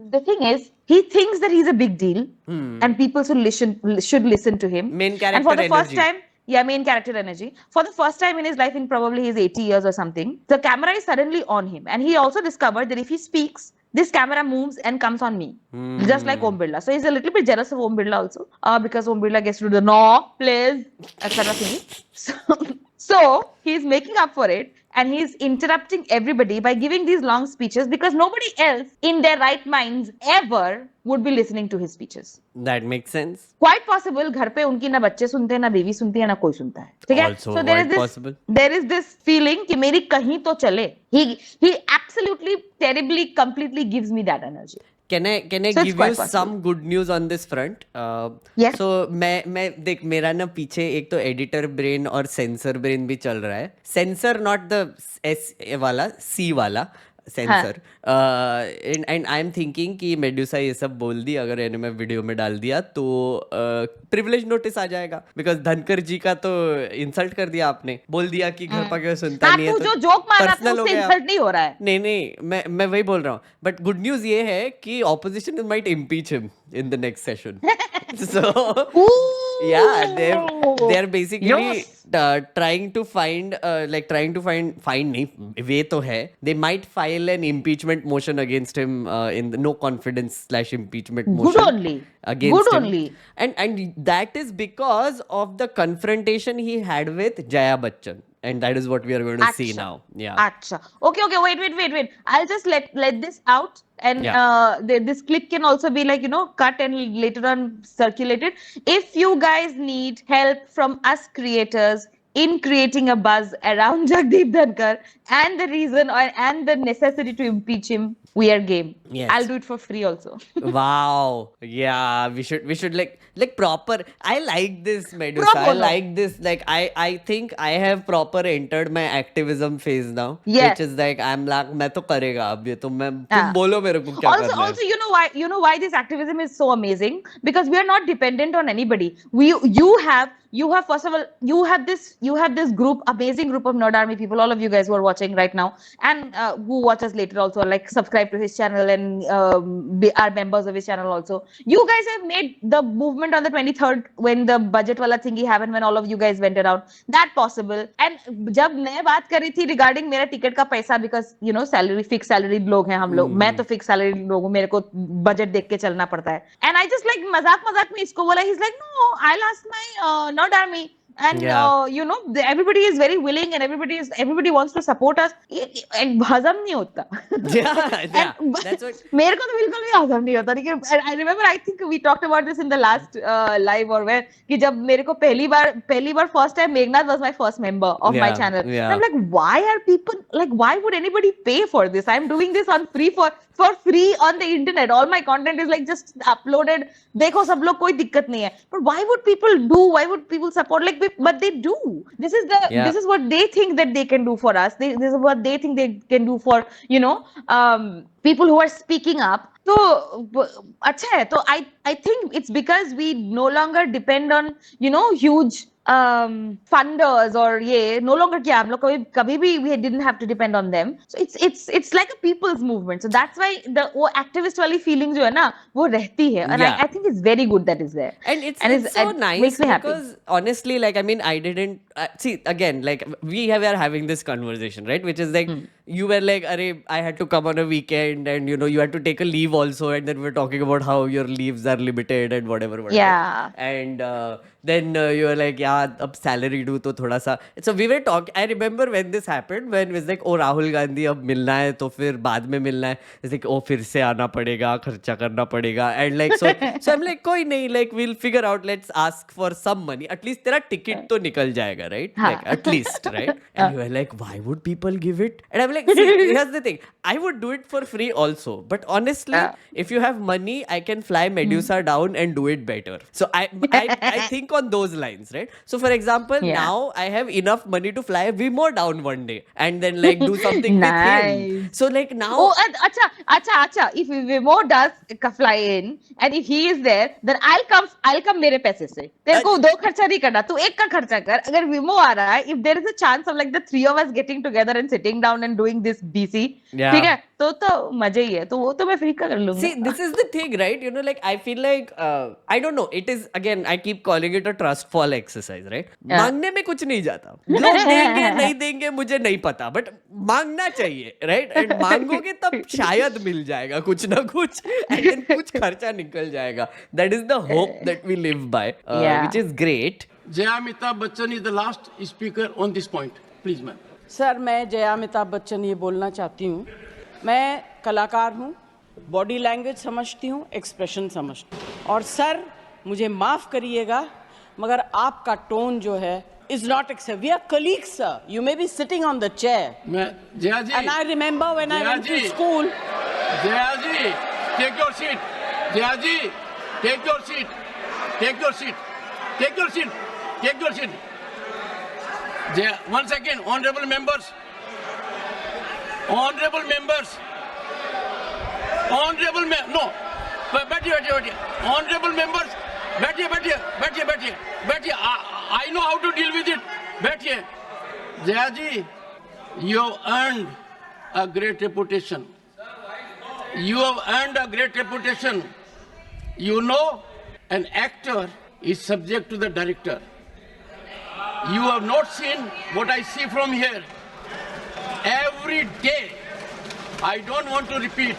the thing is, he thinks that he's a big deal, and people should listen to him. Main And for character the first energy. time, main character energy. For the first time in his life, in probably his 80 years or something, the camera is suddenly on him, and he also discovered that if he speaks, this camera moves and comes on me, just like Om Birla. So he's a little bit jealous of Om Birla also, because Om Birla gets to do the no, please, etc. thing. So he's making up for it, and he's interrupting everybody by giving these long speeches, because nobody else in their right minds ever would be listening to his speeches. That makes sense. Quite possible घर पे उनकी ना बच्चे सुनते हैं, ना बीवी सुनती है, ना कोई सुनता है, ठीक है? Also So there is quite this possible. there is this feeling कि मेरी कहीं तो चले. He absolutely terribly completely gives me that energy. Can I So it's give quite you possible. some good news on this front? Yes. So मैं देख, मेरा ना पीछे एक तो एडिटर ब्रेन और सेंसर ब्रेन भी चल रहा है. सेंसर नॉट द एस वाला, सी वाला sensor. And I am thinking कि मेडुसा ये सब बोल दी, अगर इन्हें मैं वीडियो में डाल दिया तो प्रिविलेज नोटिस आ जाएगा, बिकॉज धनकर जी का तो इंसल्ट कर दिया आपने, बोल दिया कि घर पर क्यों सुनता नहीं है, तू तो जो जोक मार रहा था personal हो उससे गया. इंसल्ट नहीं हो रहा है. नहीं, मैं वही बोल रहा हूँ. बट गुड न्यूज ये है कि opposition might impeach him in the next session. So yeah, they're basically trying to find नहीं, वे तो है, they might file an impeachment motion against him in the no confidence / impeachment motion. Good only. Against Good him. only. And that is because of the confrontation he had with Jaya Bachchan. And that is what we are going to see Acha. now. Yeah. Acha. Okay, wait. I'll just let this out, and this clip can also be like, cut and later on circulated. If you guys need help from us creators in creating a buzz around Jagdeep Dhankar and the reason and the necessity to impeach him, we are game. Yes. I'll do it for free also. Wow. Yeah, we should like proper. I like this, Medusa. Pro I bono. like this. Like I think I have proper entered my activism phase now. Yes. Which is like I'm like मैं तो करेगा अब ये, तो मैं तुम हाँ. बोलो मेरे को क्या करना है. Also, you know why this activism is so amazing? Because we are not dependent on anybody. You have first of all, you have this group, amazing group of Nerd Army people, all of you guys who are watching right now, and who watch us later also, like subscribe to his channel and are members of his channel also. You guys have made the movement on the 23rd when the budget wala thingy happened, when all of you guys went around, that possible. And जब मैं बात कर रही थी regarding मेरा ticket का पैसा, because salary, fixed salary लोग हैं हम लोग, मैं तो fixed salary लोग हूँ, मेरे को budget देख के चलना पड़ता है. And I just like मजाक में इसको बोला, he's like, no, I'll ask my Nerd Army. And everybody is very willing, and everybody wants to support us. हजम नहीं होता. Yeah, that's what. मेरे को तो बिल्कुल भी हजम नहीं होता. लेकिन I remember, I think we talked about this in the last live or where, कि जब मेरे को पहली बार first time Meghnad was my first member of my Yeah, channel. yeah. And I'm like, why would anybody pay for this? I'm doing this on free for free on the internet. All my content is like just uploaded. देखो सब लोग, कोई दिक्कत नहीं है. But why would people do? Why would people support? But they do. This is what they think that they can do for us. This is what they think they can do for people who are speaking up तो अच्छा है. तो I think it's because we no longer depend on huge funders or ये no longer किया हम लोग कभी भी we didn't have to depend on them. So it's like a people's movement. So that's why वो activist वाली feeling जो है ना वो रहती है. And I think it's very good that is there. And it's so nice makes me happy. because honestly, like, I mean, I didn't see again, like are having this conversation, right? Which is like, you were like, Arey, I had to come on a weekend and you had to take a leave also, and then we're talking about how your leaves are limited and whatever. Yeah. And then you were like, yeah, ab salary do to thoda sa. So we were talking. I remember when this happened, when it was like, oh, Rahul Gandhi ab milna hai to fir baad mein milna hai. It's like, oh, fir se aana padega, kharcha karna padega, and like so I'm like, koi nahi, like we'll figure out. Let's ask for some money. At least tera ticket to nikal jayega, right? Like at least, right? And you were like, why would people give it? And I'm like, see, here's the thing. I would do it for free also, but honestly, if you have money, I can fly Medusa down and do it better. So I think on those lines, right? So for example, now I have enough money to fly Vimo down one day and then like do something with him. So like now. Oh, acha. If Vimo does fly in and if he is there, then I'll come मेरे पैसे से. तेरे को दो खर्चा नहीं करना, तू एक का खर्चा कर. अगर Vimo आ रहा है, if there is a chance of like the three of us getting together and sitting down and doing this BC, ठीक है, तो मजे ही है. तो वो तो मैं फ्री का कर लूंगा. See, this is the thing, right? Like I feel like I don't know. It is again, I keep calling it a trust fall exercise, right? मांगने में कुछ नहीं जाता. लोग देंगे नहीं देंगे मुझे नहीं पता, but मांगना चाहिए, right? And मांगोगे तब शायद मिल जाएगा कुछ ना कुछ, and then कुछ खर्चा निकल जाएगा. That is the hope that we live by, which is great. Jaya Amitabh Bachchan is the last speaker on this point. Please, ma'am. Sir, मैं जया अमिताभ बच्चन ये बोलना चाहती हूँ. मैं कलाकार हूँ, बॉडी लैंग्वेज समझती हूँ, एक्सप्रेशन समझती हूँ. और सर मुझे माफ़ करिएगा मगर आपका टोन जो है is not acceptable. We are colleagues, sir. You may be sitting on the chair. Jaya ji. And I remember when I went to school. Jaya ji, take your seat. Jaya ji, take your seat. Take your seat. Take your seat. Take your seat. Jaya, 1 second, honorable members. Honorable members. Honorable no. बैठिए. Honorable members. बैठिए. I know how to deal with it. बैठिए. Jaya ji, you have earned a great reputation. You have earned a great reputation. You know, an actor is subject to the director. You have not seen what I see from here. Every day, I don't want to repeat.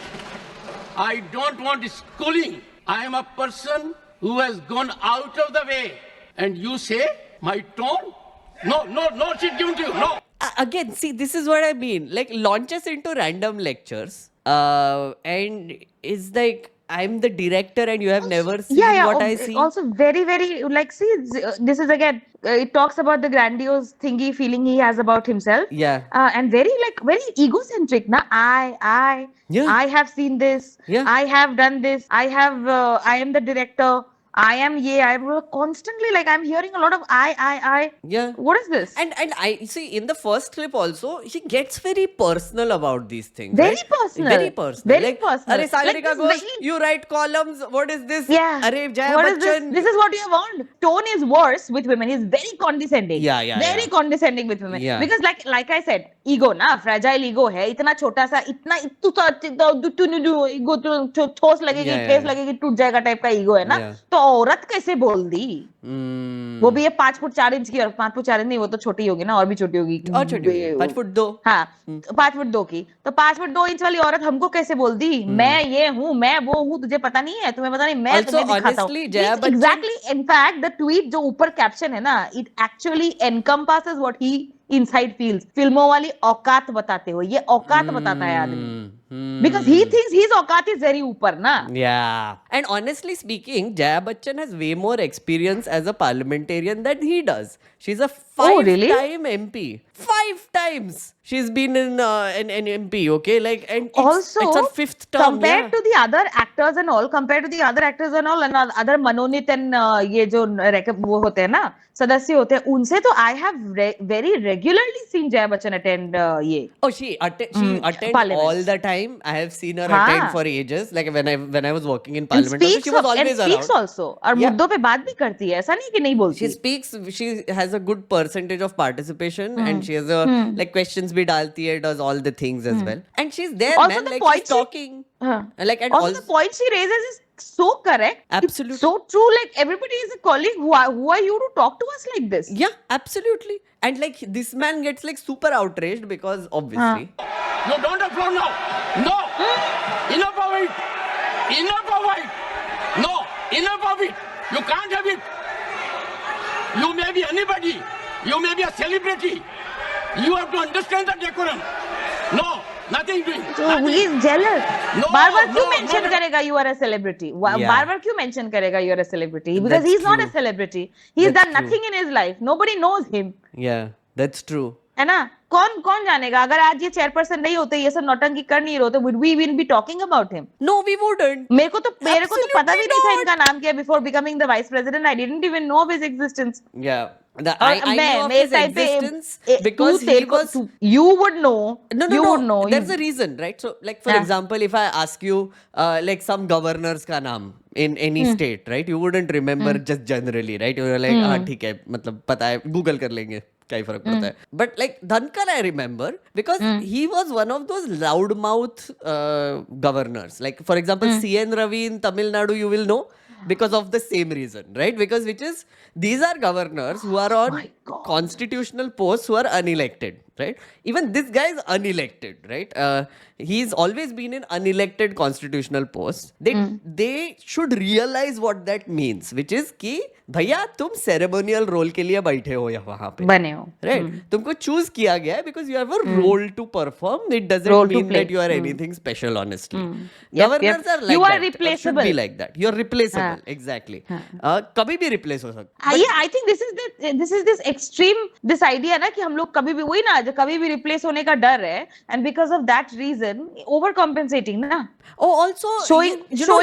I don't want schooling. I am a person who has gone out of the way. And you say, my tone? No shit given to you. No. Again, see, this is what I mean. Like, launches into random lectures. And it's like, I'm the director and you have never seen what I see. Also very, very, like, see, this is again, it talks about the grandiose thingy feeling he has about himself. Yeah. And very egocentric. Na, I have seen this. Yeah. I have done this. I am the director. I am constantly like I'm hearing a lot of I. Yeah. What is this? And I see in the first clip also, he gets very personal about these things. Very right? personal. Very personal. Very like, personal. Arey Sagarika Like goes, you write columns, what is this? Yeah. Arey Jaya What is Bachchan. this? This is what you have earned. Tone is worse with women. He's very condescending. Yeah. Very condescending with women. Yeah. Because like I said, ego ना, fragile ego है. इतना छोटा सा, इतना ego ठोस लगेगी, ठेस लगेगी, टूट जाएगा टाइप का ईगो है ना. तो औरत कैसे बोल दी? वो भी ये 5 फुट 4 इंच की, और 5 फुट 4 इंच नहीं, वो तो छोटी होगी ना, और भी छोटी होगी. और छोटी होगी, 5 फुट 2. हाँ, 5 फुट 2 की. तो 5 फुट 2 इंच वाली औरत हमको कैसे बोल दी? मैं ये हूँ, मैं वो हूँ, तुझे पता नहीं है, तुम्हें पता नहीं, मैं तुम्हें दिखाता हूँ. Exactly. In fact, the tweet जो ऊपर कैप्शन है ना, it actually encompasses what he inside feels. फिल्मों वाली औकात बताते हो, ये औकात बताता है आदमी. Because he thinks his औकात is very ऊपर ना. Yeah. And honestly speaking, Jaya Bachchan has way more experience as a parliamentarian than he does. She's a really? 5-time MP. 5 times she's been in an MP, okay? Like, and Also, it's her 5th term. compared Yeah. to the other actors and all, and other Manonit and ये जो वो होते हैं ना सदस्य होते हैं उनसे तो I have very regularly seen Jaya Bachchan attend ये. Oh, she attends Parliament. all the time. I have seen her हाँ. attend for ages. Like when I was working in And Parliament, also, speaks she was and always speaks around. also. और Yeah. मुद्दों पे बात भी करती है ऐसा नहीं कि नहीं बोलती. She speaks. She has a good percentage of participation, and she has a like questions bhi dalti hai, does all the things as well. And she's there, Also man. the Like point she's she- talking. हाँ. Like and Also, the point she raises is so correct. Absolutely. It's so true. Like everybody is a colleague. Who are you to talk to us like this? Yeah, absolutely. And like this man gets like super outraged because obviously. You don't have floor now. No. Enough of it. Enough of it. No. Enough of it. You can't have it. You may be anybody. You may be a celebrity. You have to understand the decorum. No. Nothing doing. So Nothing. he is jealous. No, बार-बार क्यों no, mention no. करेगा you are a celebrity? Yeah. बार-बार क्यों mention करेगा you are a celebrity? Because That's he's not true. a celebrity. He's That's done true. nothing in his life. Nobody knows him. Yeah, that's true. है ना? कौन जानेगा अगर आज ये चेयरपर्सन नहीं होते ये सब नौटंकी कर नहीं रहे होते would we even be talking about him? No, we wouldn't. मेरे को तो पता भी नहीं था not. इनका नाम क्या before becoming the vice president. I didn't even know of his existence. Yeah. I और knew of मैं his टाइम पे existence because he was. you would know. No, you would know. There's a reason, right? So, like for Yeah. example, if I ask you, like some governors का नाम in any state, right? You wouldn't remember just generally, right? You're like, हाँ ठीक है, मतलब पता है, Google कर लेंगे, क्या ही फर्क पड़ता है. But like Dhankar, I remember because he was one of those loudmouth governors. Like for example, C.N. Ravi in Tamil Nadu, you will know. Because of the same reason, right? Because these are governors who are on constitutional posts who are unelected, right? Even this guy is unelected, right? He's always been in unelected constitutional posts. They should realize what that means, which is कि भैया तुम ceremonial role के लिए बैठे हो यहाँ वहाँ पे, बने हो. right? तुमको choose किया गया है because you have a role to perform. It doesn't Role to mean play. that you are anything special, honestly. Yep, Governors yep. are like You are that. Or should replaceable. be like that. You're replaceable. Exactly. कभी भी replace हो सकते. Yeah, I think this is this extreme this idea ना कि हम लोग कभी भी वही ना जो कभी भी replace होने का डर है and because of that reason overcompensating ना. Oh, also showing you know,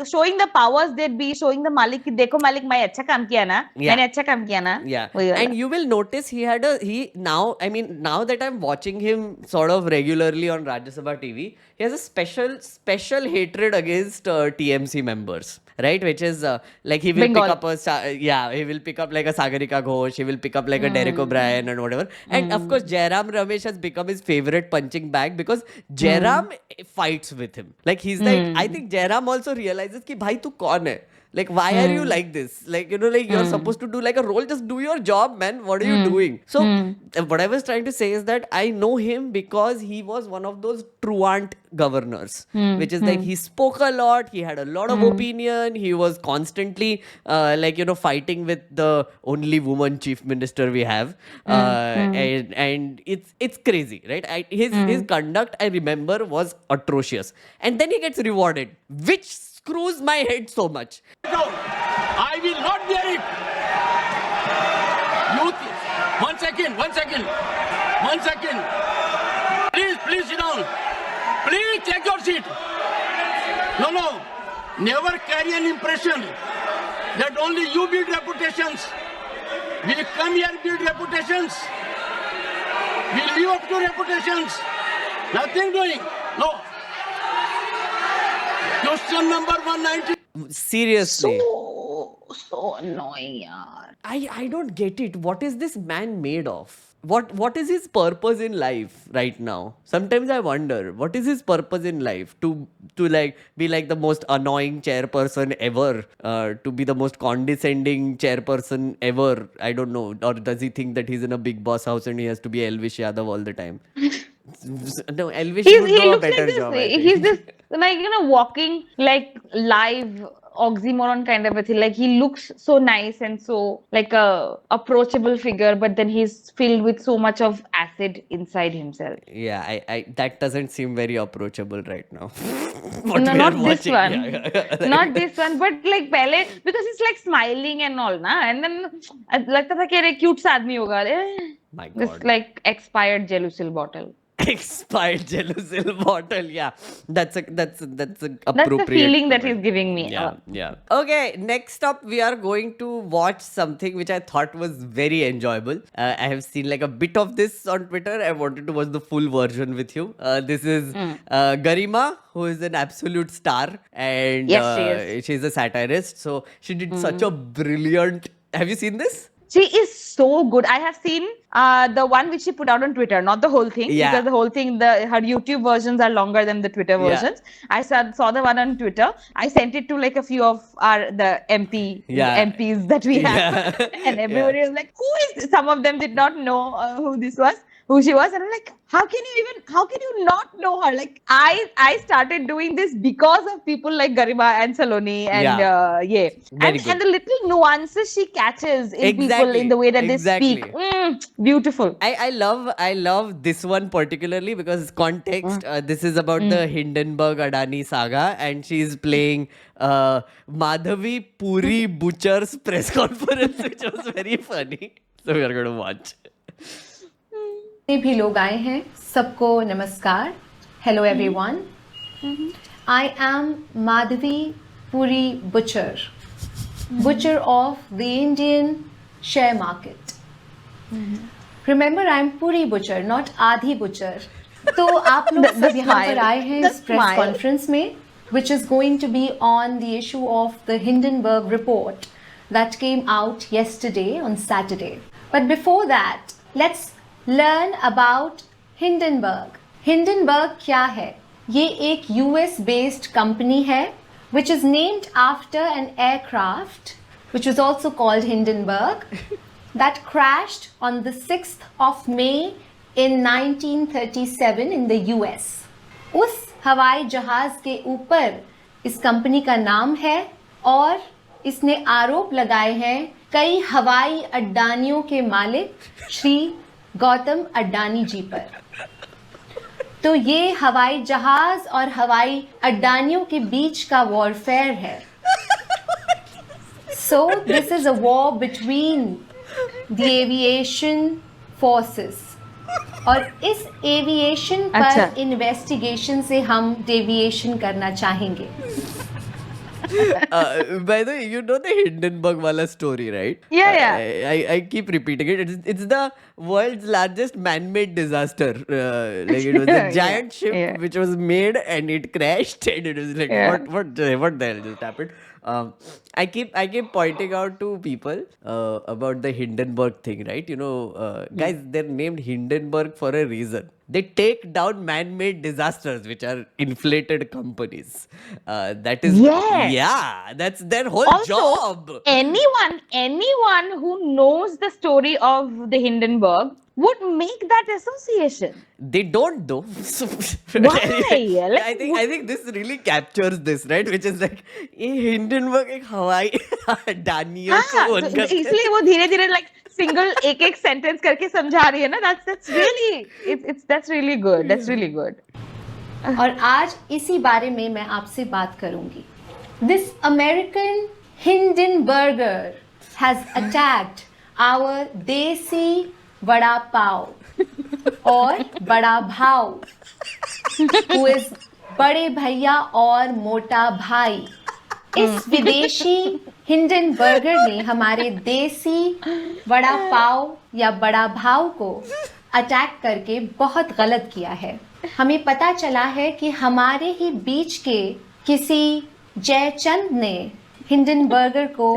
showing the powers that be, showing the मालिक कि देखो मालिक मैं अच्छा काम किया ना, मैंने अच्छा काम किया ना. Yeah, वही वाला. and you will notice now that I'm watching him sort of regularly on Rajya Sabha TV, he has a special hatred against TMC members, right? Which is like he will Bengal. pick up he will pick up like a Sagarika Ghosh, he will pick up like a Derek O'Brien and whatever. And of course, Jairam Ramesh has become his favorite punching bag because Jairam fights with him. Like he's like, I think Jairam also realizes कि भाई तू कौन है? Like, why are you like this? Like, you know, like you're supposed to do like a role. Just do your job, man. What are you doing? So, what I was trying to say is that I know him because he was one of those truant governors, which is like he spoke a lot. He had a lot of opinion. He was constantly, like, you know, fighting with the only woman chief minister we have. And it's crazy, right? His conduct, I remember, was atrocious. And then he gets rewarded, which screws my head so much. No, I will not bear it. One second. Please sit down. Please take your seat. No. Never carry an impression that only you build reputations. We come here build reputations. We live up to reputations. Nothing doing. No. Question number 190. Seriously. So annoying यार. I don't get it. What is this man made of? What is his purpose in life right now? Sometimes I wonder, what is his purpose in life? To like be like the most annoying chairperson ever, to be the most condescending chairperson ever. I don't know. Or does he think that he's in a big boss house and he has to be Elvish Yadav all the time? No, Elvish would He do a looks better like this. job. I think. He's this like walking like live oxymoron kind of a thing. Like he looks so nice and so like a approachable figure, but then he's filled with so much of acid inside himself. Yeah, I that doesn't seem very approachable right now. What No, we not are this watching. one. Yeah. Not this one, but like pehle, because he's like smiling and all, na, and then लगता था कि अरे cute सा आदमी होगा, My this God. like expired Gelusil bottle. Expired Gelusil bottle. Yeah, that's an appropriate. That's the feeling that comment. he's giving me. Yeah, yeah. Okay, next up, we are going to watch something which I thought was very enjoyable. I have seen like a bit of this on Twitter. I wanted to watch the full version with you. This is Garima, who is an absolute star, and Yes, she is. she's a satirist. So she did such a brilliant. Have you seen this? She is so good. I have seen the one which she put out on Twitter, not the whole thing, Yeah. because the whole thing, her YouTube versions are longer than the Twitter Yeah. versions. I saw the one on Twitter. I sent it to like a few of the MPs that we have, Yeah. and everybody was like, "Who is this?" Some of them did not know who she was, and I'm like, how can you not know her? Like I started doing this because of people like Garima and Saloni and Very good. and the little nuances she catches in people Exactly, in the way that exactly. they speak. Beautiful. I love this one particularly because context. This is about the Hindenburg Adani saga, and she's playing Madhavi Puri Butcher's press conference, which was very funny. So we are going to watch. जितने भी लोग आए हैं सबको नमस्कार. Hello everyone. I am Madhavi Puri butcher of the Indian share market. Remember, I am Puri Butcher, not Adhi Butcher. तो आप लोग सब यहाँ पर आए हैं इस press conference में, which is going to be on the issue of the Hindenburg report that came out yesterday on Saturday. But before that, let's learn about Hindenburg. Hindenburg क्या है? ये एक US based company है which is named after an aircraft which was also called Hindenburg that crashed on the 6th of May in 1937 in the US. उस हवाई जहाज के ऊपर इस कंपनी का नाम है और इसने आरोप लगाए हैं कई हवाई अड्डानियों के मालिक श्री गौतम अड्डानी जी पर. तो ये हवाई जहाज और हवाई अड्डानियों के बीच का वॉरफेयर है. So this is a war between the aviation forces. और इस एविएशन पर इन्वेस्टिगेशन से हम डेविएशन करना चाहेंगे. By the way, you know the Hindenburg wala story, right? Yeah. I keep repeating it. It's the world's largest man-made disaster. Like it was a giant ship which was made and it crashed, and it was like what the hell just happened? I keep pointing out to people about the Hindenburg thing, right? You know, guys, they're named Hindenburg for a reason. They take down man-made disasters, which are inflated companies. That is, that's their whole job. Anyone who knows the story of the Hindenburg would make that association. They don't though. Why? Like, I think this really captures this, right? Which is like Hindenburg एक हवाई अड्डानियों को उनका इसलिए वो धीरे-धीरे like single एक sentence करके समझा रही है ना. That's really good. That's really good. और आज इसी बारे में मैं आपसे बात करूंगी. This American Hindenburger has attacked our देसी वड़ा पाव और बड़ा भाव, who is बड़े भैया और मोटा भाई. इस विदेशी हिंडनबर्गर ने हमारे देसी वड़ा पाव या बड़ा भाव को अटैक करके बहुत गलत किया है. हमें पता चला है कि हमारे ही बीच के किसी जयचंद ने हिंडनबर्गर को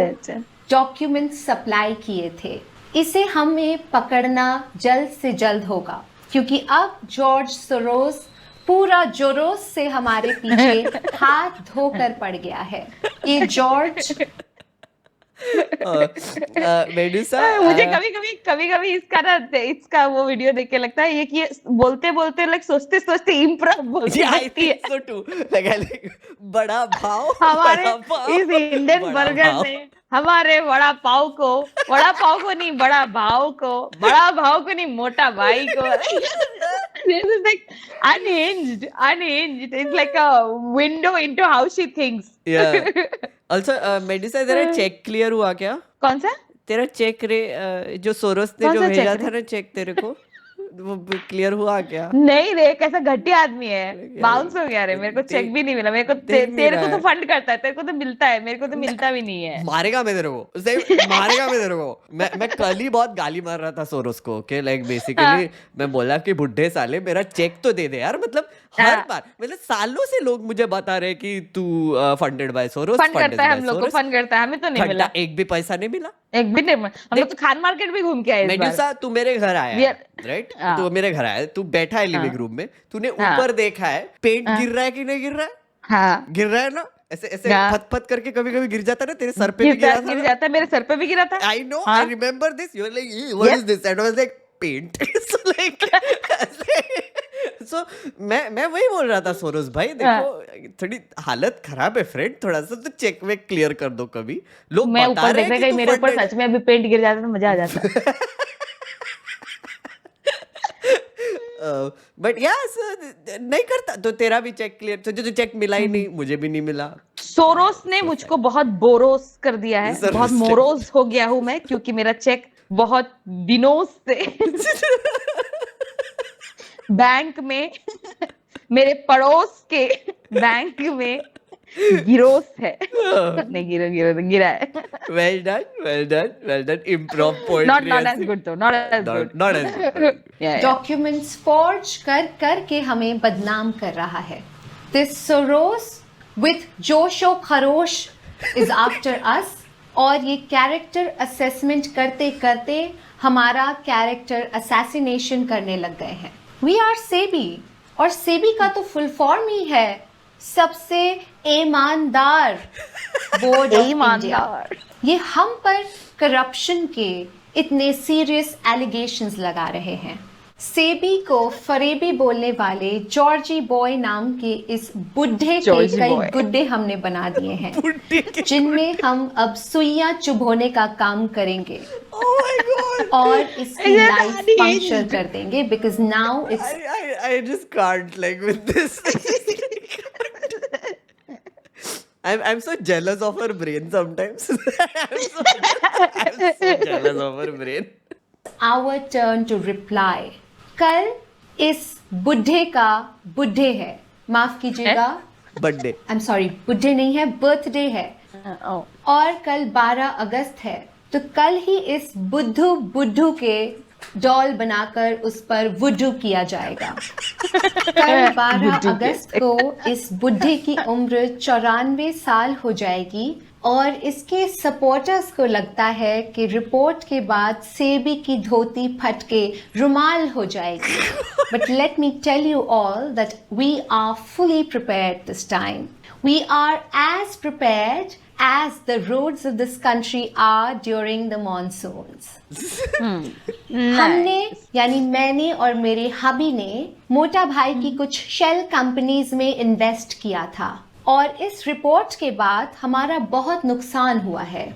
डॉक्यूमेंट सप्लाई किए थे. इसे हमें पकड़ना जल्द से जल्द होगा क्योंकि अब जॉर्ज सोरोस पूरा जोरोस से हमारे पीछे हाथ धोकर पड़ गया है. ये जॉर्ज मेडुसा, मुझे कभी इसका वो वीडियो देख के लगता है ये कि बोलते बोलते लाइक सोचते सोचते इम्प्रोव बोलती है। so too. Like, बड़ा भाव, हमारे बड़ा भाव, इस इंडियन बड़ा बर्गर भाव। ने हमारे बड़ा पाव को नहीं, बड़ा भाव को नहीं, मोटा भाई को। This is like unhinged. It's like a window into how she thinks. Yeah. Also, Medusa, तेरा चेक क्लियर हुआ क्या? कौन सा? तेरा चेक जो सोरोस ने कौन जो सा भेजा check था ना चेक तेरे को, वो क्लियर हुआ क्या? नहीं रे, कैसा घटिया आदमी है, बाउंस हो गया रे, मेरे को चेक भी नहीं मिला। मेरे को तेरे को तो फंड करता है, तेरे को तो मिलता है, मेरे को तो मिलता भी नहीं है। मारेगा मैं तेरे को, सही मारेगा मैं तेरे को। मैं कल ही बहुत गाली मार रहा था सोरोस को, कि लाइक बेसिकली मैं बोला कि बुड्ढे साले मेरा चेक तो दे दे यार, मतलब हर बार, मतलब सालों से लोग मुझे बता रहे कि तू फंडेड बाय सोरोस, फंड करता है, हम लोग को फंड करता है, हमें तो नहीं मिला, एक भी पैसा नहीं मिला, एक भी नहीं। हम लोग तो खान मार्केट भी घूम के आए इस बार। मेडुसा, तू मेरे घर आया, राइट? तू मेरे घर आया, तू बैठा है लिविंग रूम में, तूने ऊपर देखा है पेंट गिर रहा है कि नहीं गिर रहा है? हाँ, गिर रहा है ना, ऐसे फत फत करके कभी कभी गिर जाता है ना, तेरे सर पे भी गिरा था, गिर जाता है, मेरे सर पे भी गिरा था। I know, I remember this. You were like, what is this? And I was like, paint. So like, so मैं वही बोल रहा था सोरोस भाई, देखो थोड़ी हालत खराब है फ्रेंड, थोड़ा सा तो चेक वेक क्लियर कर दो कभी। लोग मैं बता ऊपर रहे देख हैं रहा कि मेरे ऊपर सच में अभी पेंट गिर जाता तो मजा आ जाता। बट यस, नहीं करता तो तेरा भी चेक क्लियर, तो जो चेक मिला ही नहीं, मुझे भी नहीं मिला। सोरोस ने मुझको बहुत बोरोस कर दिया है, बहुत मोरोस हो गया हूँ मैं, क्योंकि मेरा चेक बहुत दिनों से बैंक में, मेरे पड़ोस के बैंक में गिरोस है। नहीं गिरा है। Well done. Improv poetry. Not as good though. Not as good. Yeah. Documents forge कर के हमें बदनाम कर रहा है। दिस सोरोस विथ जोशो खरोश इज आफ्टर अस, और ये कैरेक्टर असेसमेंट करते करते हमारा कैरेक्टर असैसिनेशन करने लग गए हैं। वी आर सेबी, और सेबी का तो फुल फॉर्म ही है सबसे ईमानदार बोर्ड ऑफ इंडिया। ये हम पर करप्शन के इतने सीरियस एलिगेशंस लगा रहे हैं। सेबी को फरेबी बोलने वाले जॉर्जी बॉय नाम के इस बुढ़े के कई गुड्डे हमने बना दिए हैं, जिनमें हम अब सुइयां चुभोने का काम करेंगे और इसकी लाइफ पंक्चर कर देंगे, because now it's I just can't like with this. I'm so jealous of her brain sometimes. I'm so jealous of her brain. our turn to reply. कल इस बुढ़े का बुढ़े है, माफ कीजिएगा, बर्थडे, आई एम सॉरी, बुढ़े नहीं है, बर्थडे है, और कल 12 अगस्त है, तो कल ही इस बुद्धू के डॉल बनाकर उस पर वुडू किया जाएगा। कल 12 अगस्त को इस बुढ़े की उम्र 94 साल हो जाएगी, और इसके सपोर्टर्स को लगता है कि रिपोर्ट के बाद सेबी की धोती फट के रुमाल हो जाएगी। But let me tell you all that we are fully prepared this time. We are as prepared as the roads of this country are during the monsoons. हमने, यानी मैंने और मेरे हबी ने, मोटा भाई की कुछ शेल कंपनीज में इन्वेस्ट किया था, और इस रिपोर्ट के बाद हमारा बहुत नुकसान हुआ है।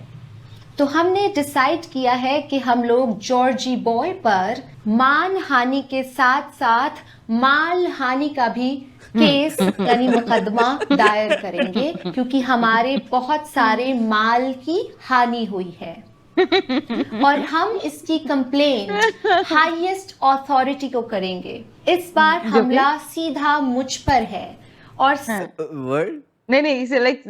तो हमने डिसाइड किया है कि हम लोग जॉर्जी बॉय पर मान हानि के साथ साथ माल हानि का भी केस यानी मुकदमा दायर करेंगे, क्योंकि हमारे बहुत सारे माल की हानि हुई है, और हम इसकी कंप्लेन हाईएस्ट अथॉरिटी को करेंगे। इस बार हमला सीधा मुझ पर है, और नहीं इसे लाइक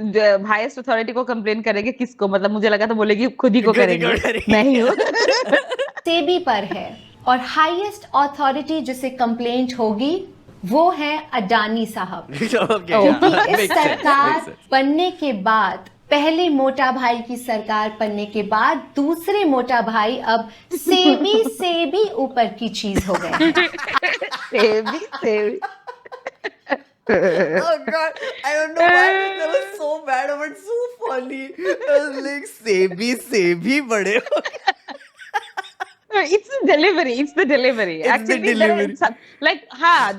हाईएस्ट अथॉरिटी को कंप्लेन करेंगे। किसको? मतलब मुझे लगा तो बोलेगी खुद ही को करेंगे। नहीं हो सेबी पर है, और हाईएस्ट अथॉरिटी जिसे कंप्लेंट होगी वो है अडानी साहब। क्योंकि इस सरकार बनने के बाद, पहले मोटा भाई की सरकार बनने के बाद, दूसरे मोटा भाई अब सेबी से भी ऊपर की चीज हो गए। SEBI Oh God, I don't know why that was so bad, but so funny. I was like, सेभी बड़े हो गए. It's the delivery. It's the delivery. It's the Actually, delivery. like हाँ,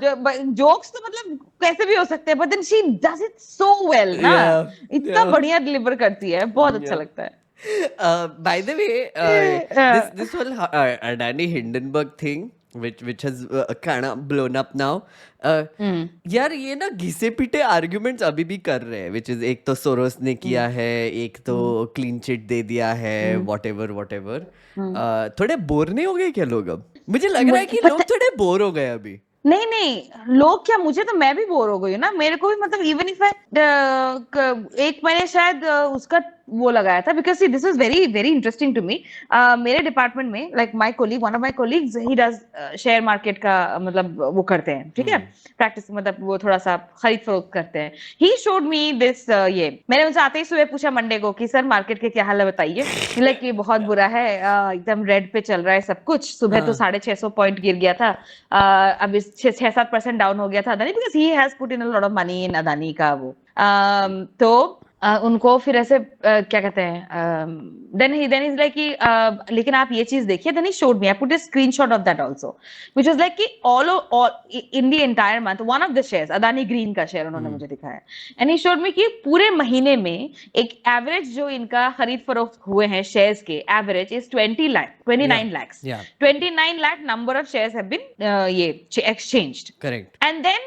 jokes तो मतलब कैसे भी हो सकते हैं, but then she does it so well ना. Yeah, इतना yeah. बढ़िया deliver करती है, बहुत अच्छा Yeah. लगता है. By the way, this whole Adani Hindenburg thing, which has kind of blown up now. यार ये ना घिसे पीटे आर्ग्यूमेंट्स अभी भी कर रहे हैं, which is एक तो सोरोस ने किया है, एक तो क्लीन चिट दे दिया है, whatever. थोड़े बोर नहीं हो गए क्या लोग अब? मुझे लग रहा है कि लोग थोड़े बोर हो गए अभी. नहीं लोग क्या, मुझे तो मैं भी बोर हो गई हूँ ना. मेरे को भी मतलब इवन इफ एक मैंने शायद उसका वो लगाया था, because see this is very very interesting to me. मेरे डिपार्टमेंट में like my colleague, one of my colleagues, he does share market का मतलब वो करते हैं, ठीक है, प्रैक्टिस, मतलब वो थोड़ा सा खरीद फरोख्त करते हैं. ही शोड मी दिस, ये मैंने उनसे आते ही सुबह पूछा मंडे को कि सर मार्केट के क्या हाल है बताइए. लाइक ये बहुत बुरा है, एकदम रेड पे चल रहा है सब कुछ. सुबह तो 650 पॉइंट गिर गया था, अब 6-7% डाउन हो गया था Adani, because he has put in a lot of money in Adani का वो. तो उनको फिर ऐसे क्या कहते हैं, देन इज लाइक कि लेकिन आप ये चीज देखिए. Then he showed me, I put a screenshot of that also, which was like कि all in the entire month one of the shares, Adani green का शेयर उन्होंने मुझे दिखाया. एंड ही शोड मी कि पूरे महीने में एक एवरेज जो इनका खरीद फरोख्त हुए हैं शेयर्स के, average is 29 lakhs. 29 lakh number of shares have been ये exchanged. Correct. And then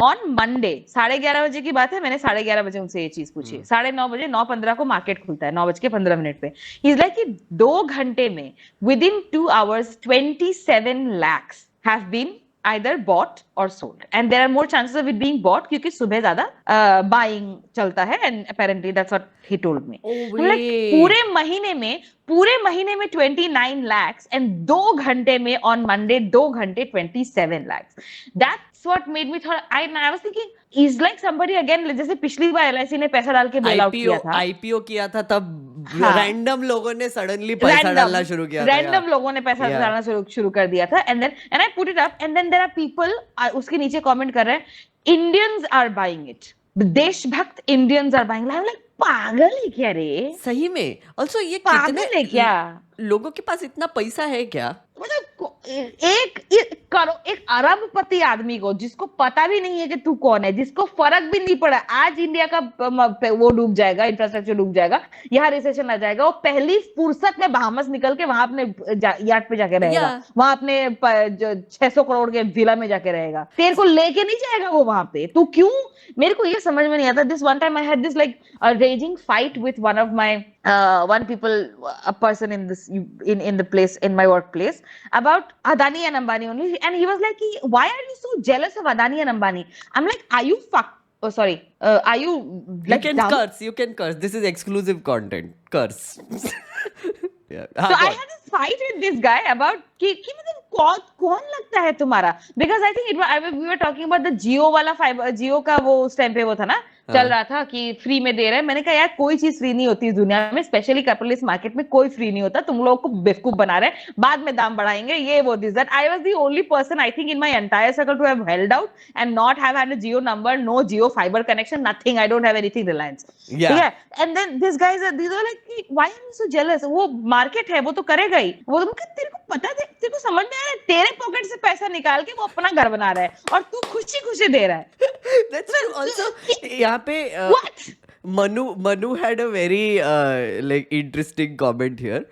on Monday 11:30 बजे की बात है, मैंने 11:30 बजे उनसे ये चीज पूछी. 9:30 बजे 9:15 को मार्केट खुलता है, 9:15 पे. He's like कि 2 घंटे में within 2 hours 27 lakhs have been either bought or sold, and there are more chances of it being bought क्योंकि सुबह ज्यादा buying चलता है, and apparently that's what he told me. I'm like, पूरे महीने में 29 lakhs and 2 घंटे में on Monday 2 घंटे 27 lakhs. That's what made me thought, I was thinking is like somebody again, जैसे पिछली बार LIC ने पैसा डाल के बेल आउट किया था, IPO किया था, तब रैंडम लोगों ने सडनली पैसा डालना शुरू किया था. रैंडम लोगों ने पैसा डालना शुरू कर दिया था. And I put it up, and then there are people उसके नीचे कमेंट कर रहे हैं, Indians are buying it, देशभक्त Indians are buying. I'm like, पागल है क्या रे? सही में. Also ये पागल है क्या? लोगों के पास इतना पैसा है क्या? मतलब एक अरबपति आदमी को, जिसको पता भी नहीं है कि तू कौन है, जिसको फर्क भी नहीं पड़ा आज इंडिया का वो डूब जाएगा, इंफ्रास्ट्रक्चर डूब जाएगा, यहाँ रिसेशन आ जाएगा, वो पहली फुर्सत में बहामस निकल के वहां अपने यार्ड पे जाके रहेगा, वहां अपने 600 करोड़ के विला में जाके रहेगा. तेरे को लेके नहीं जाएगा वो वहां पे. तू क्यों? मेरे को ये समझ में नहीं आता. This one time I had this like raging fight with one of my a person in this in the place, in my workplace, about Adani and Ambani only, and he was like, why are you so jealous of Adani and Ambani? I'm like, are you are you like, you can curse, this is exclusive content, curse. Yeah. So I had this fight with this guy about कि मतलब कौन लगता है तुम्हारा, because I think we were talking about the Jio वाला fibre, Jio का वो उस टाइम पे वो था ना, चल रहा था कि फ्री में दे रहे हैं. मैंने कहा यार कोई चीज फ्री नहीं होती इस दुनिया में, स्पेशली कैपिटलिस्ट मार्केट में कोई फ्री नहीं होता. तुम लोग को बेवकूफ बना रहे हैं, बाद में दाम बढ़ाएंगे, ये वो this that. I was the only person I think in my entire circle to have held out and not have had a Jio number, no Jio fiber connection, nothing. I don't have anything Reliance. Yeah. And then these guys are like, why are you so jealous? वो market है, वो तो करेगा ही. वो तेरे को पता है, तेरे को समझ में आ रहा है, तेरे पॉकेट से पैसा निकाल के वो अपना घर बना रहा है और तू खुशी खुशी दे रहा है. That's also यहाँ पे Manu had a very like interesting comment here.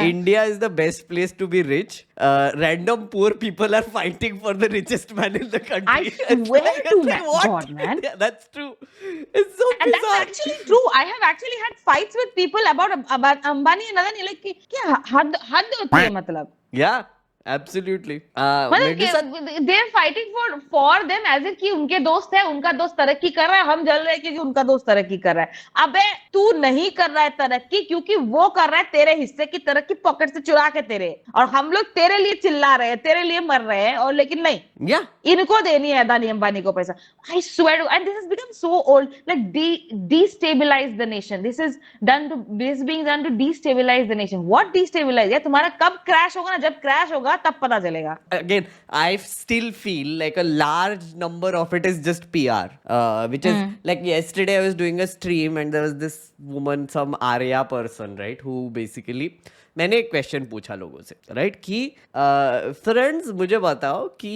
India is the best place to be rich. Random poor people are fighting for the richest man in the country. I swear to God, man. Yeah, that's true. It's so bizarre. And that's actually true. I have actually had fights with people about Ambani and Adani. Like क्या हद होती है मतलब. Yeah. Absolutely. They're fighting for them as if कि उनके दोस्त है, उनका दोस्त तरक्की कर रहा है, हम जल रहे हैं क्योंकि उनका दोस्त तरक्की कर रहा है. अबे तू नहीं कर रहा है तरक्की, क्योंकि वो कर रहा है तेरे हिस्से की तरक्की पॉकेट से चुरा के तेरे, और हम लोग तेरे लिए चिल्ला रहे हैं, तेरे लिए मर रहे हैं, और लेकिन नहीं, इनको देनी है अदानी अंबानी को पैसा. I swear to, and this has become so old, like destabilize the nation. This is being done to destabilize the nation. What destabilize? यार तुम्हारा कब क्रैश होगा ना, जब क्रैश होगा होगा तब पता चलेगा. Again, I still feel like a large number of it is just PR, which is like yesterday I was doing a stream and there was this woman, some Arya person, right, who basically मैंने एक question पूछा लोगों से, right, कि friends मुझे बताओ कि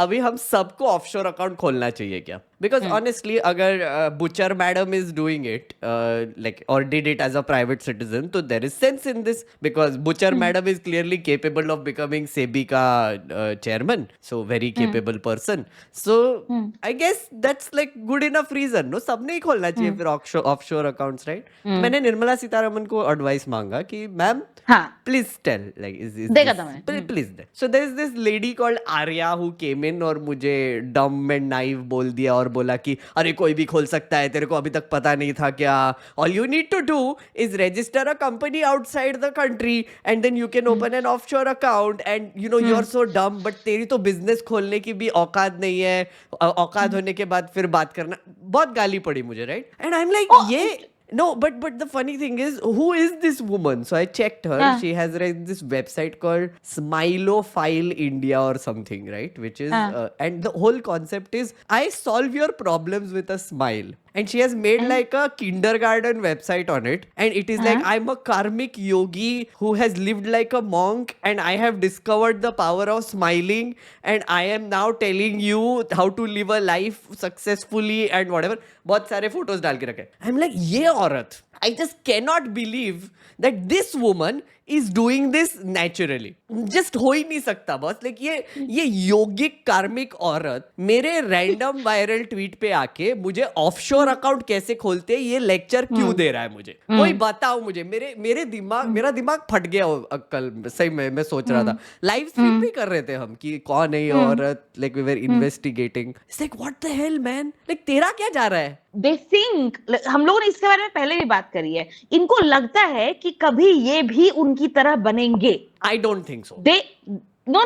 अभी हम सबको ऑफशोर अकाउंट खोलना चाहिए क्या? बिकॉज ऑनेस्टली अगर Buch madam is doing it like और did it as a private citizen, तो there is sense in this, because Buch madam is clearly capable of becoming SEBI का chairman, so very capable person. So I guess that's like good enough reason, no? सबने ही खोलना चाहिए फिर offshore accounts, right? मैंने निर्मला सीतारमन को advice मांगा कि ma'am please tell, like please. So there is this lady called Arya who came in और मुझे डम एंड नाइव बोल दिया और बोला कि अरे कोई भी खोल सकता है, तेरे को अभी तक पता नहीं था क्या? All you need to do is register a company outside the country and then you can open an offshore account and you know you are so dumb, but तेरी तो बिजनेस खोलने की भी औकात नहीं है, औकात होने के बाद फिर बात करना. बहुत गाली पड़ी मुझे, right? And I am like ये no, but the funny thing is, who is this woman? So I checked her. She has this website called Smilophile India or something, right? Which is and the whole concept is I solve your problems with a smile. And she has made like a kindergarten website on it, and it is like I'm a karmic yogi who has lived like a monk, and I have discovered the power of smiling, and I am now telling you how to live a life successfully and whatever. बहुत सारे photos डाल के रखे. I'm like, ये औरत, I just cannot believe that this woman is doing this naturally. Just हो ही नहीं सकता बस. लाइक ये योगिक कार्मिक औरत मेरे रैंडम वायरल ट्वीट पे आके मुझे ऑफशोर अकाउंट कैसे खोलते हैं ये लेक्चर क्यों दे रहा है मुझे? कोई बताओ मुझे. मेरा दिमाग फट गया कल सही में. मैं सोच रहा था, लाइव स्ट्रीम भी कर रहे थे हम कि कौन है ये औरत, like we were investigating. It's like what the hell man, like तेरा क्या जा रहा है? They think, हम लोगों ने इसके बारे में पहले भी बात करी है, इनको लगता है कि कभी ये भी उनकी तरह बनेंगे. I don't think so. No,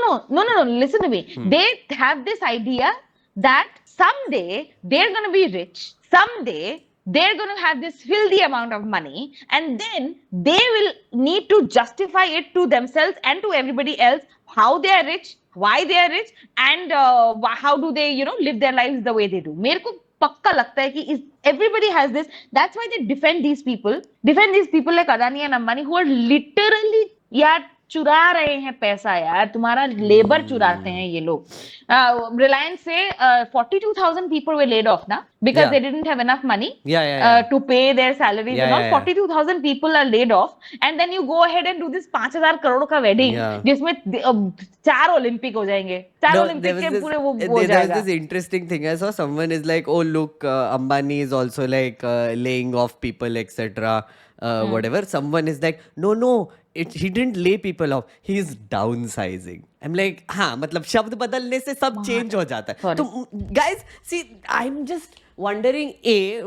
listen to me. They have this idea that someday they're going to be rich, someday they're going to have this filthy amount of money, and then they will need to justify it to themselves and to everybody else how they are rich, why they are rich, and how do they, live their lives the way they do. मेरे को पक्का लगता है कि everybody has this. That's why they defend these people like Adani and Ambani who are literally यार चुरा रहे हैं पैसा यार, तुम्हारा लेबर चुराते हैं ये लोग. Reliance से 42,000 people were laid off ना, because they didn't have enough money to pay their salaries and all. 42,000 people are laid off, and then you go ahead and do this 5,000 crore का wedding जिसमें 4 Olympic हो जाएंगे. 4 Olympic के पूरे वो हो जाएगा. There's this interesting thing. I saw someone is like, oh look, Ambani is also like laying off people, etc. Whatever. Someone is like, no. He didn't lay people off. He is downsizing. I'm like, हाँ, मतलब शब्द बदलने से सब change हो जाता है. तो guys, see, I'm just wondering,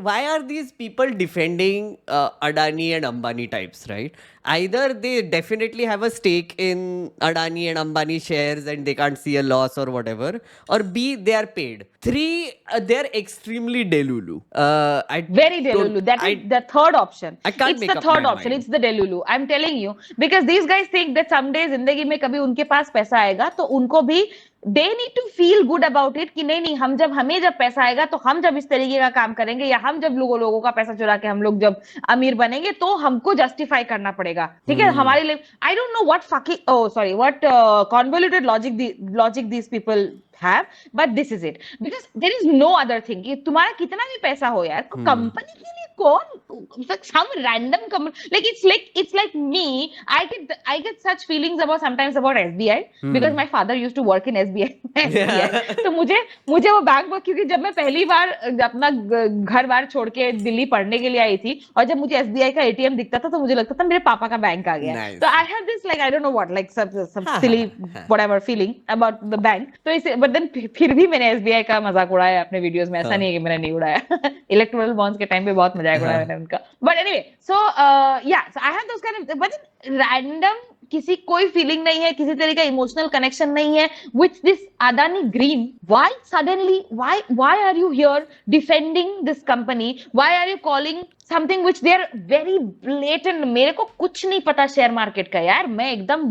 why are these people defending Adani and Ambani types, right? Either they definitely have a stake in Adani and Ambani shares and they can't see a loss or whatever, or B, they are paid. 3, they're extremely delulu. Very delulu. That is the third option. I can't it's make the up third my option. mind. It's the delulu. I'm telling you, because these guys think that someday जिंदगी में कभी उनके पास पैसा आएगा तो उनको भी they need to feel good about it कि नहीं हमें जब पैसा आएगा तो हम जब इस तरीके का काम करेंगे या हम जब लोगों का पैसा चुरा के हम लोग जब अमीर बनेंगे तो हमको जस्टिफाई करना पड़ेगा. ठीक है, हमारे लिए I don't know what convoluted logic these people have, but this is it, because there is no other thing कि तुम्हारा कितना भी पैसा हो यार, कंपनी के लिए कौन, some random company, it's like me, I get such feelings sometimes about SBI because my father used to work in SBI. तो मुझे वो बैंक, क्योंकि जब मैं पहली बार अपना घर बार छोड़ के दिल्ली पढ़ने के लिए आई थी और जब मुझे SBI का ATM दिखता था तो मुझे लगता था मेरे पापा का बैंक आ गया. तो I have this I don't know what, some silly whatever feeling about the bank. तो इसे but then फिर भी मैंने SBI का मजाक उड़ाया अपने वीडियोस में. ऐसा नहीं है कि मैंने नहीं उड़ाया. इलेक्टोरल बॉन्ड्स के टाइम पे बहुत मजाक उड़ाया मैंने उनका. But anyway, so I have those kind of, but random किसी कोई फीलिंग नहीं है, किसी तरह का इमोशनल कनेक्शन नहीं है with this Adani Green. Why are you here defending this company? Why are you calling something which they are very blatant. मेरे को कुछ नहीं पता शेयर मार्केट का यार, मैं एकदम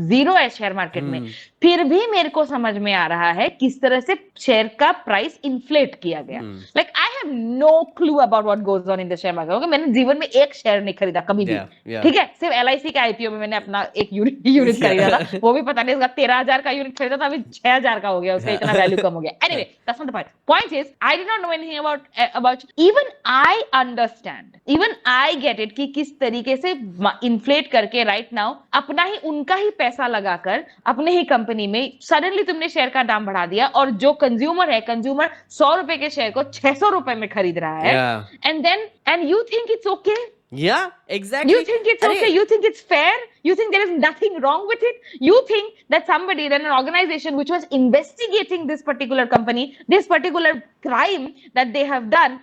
जीरो है शेयर मार्केट में, फिर भी मेरे को समझ में आ रहा है किस तरह से शेयर का प्राइस इन्फ्लेट किया गया. Like I have no clue about what goes on in the share market. Okay, मैंने जीवन में एक शेयर नहीं खरीदा कभी भी. ठीक है, सिर्फ LIC के IPO में मैंने अपना एक यूनिट खरीदा था, वो भी पता नहीं इसका 13,000 का यूनिट खरीदा था, अभी 6,000 का हो गया, उसका इतना वैल्यू कम हो गया. Anyway, that's not the point. Point is I did not know anything about even I understand, even I get it कि किस तरीके से इन्फ्लेट करके राइट नाउ अपना ही उनका ही पैसा लगाकर अपने ही कंपनी में सडनली तुमने शेयर का दाम बढ़ा दिया, और जो कंज्यूमर है, कंज्यूमर 100 रुपए के शेयर को 600 रुपए में खरीद रहा है. And you think it's okay? Yeah, exactly. You think it's okay? You think it's fair? You think there is nothing wrong with it? You think that somebody, then an organization which was investigating this particular company, this particular crime that they have done,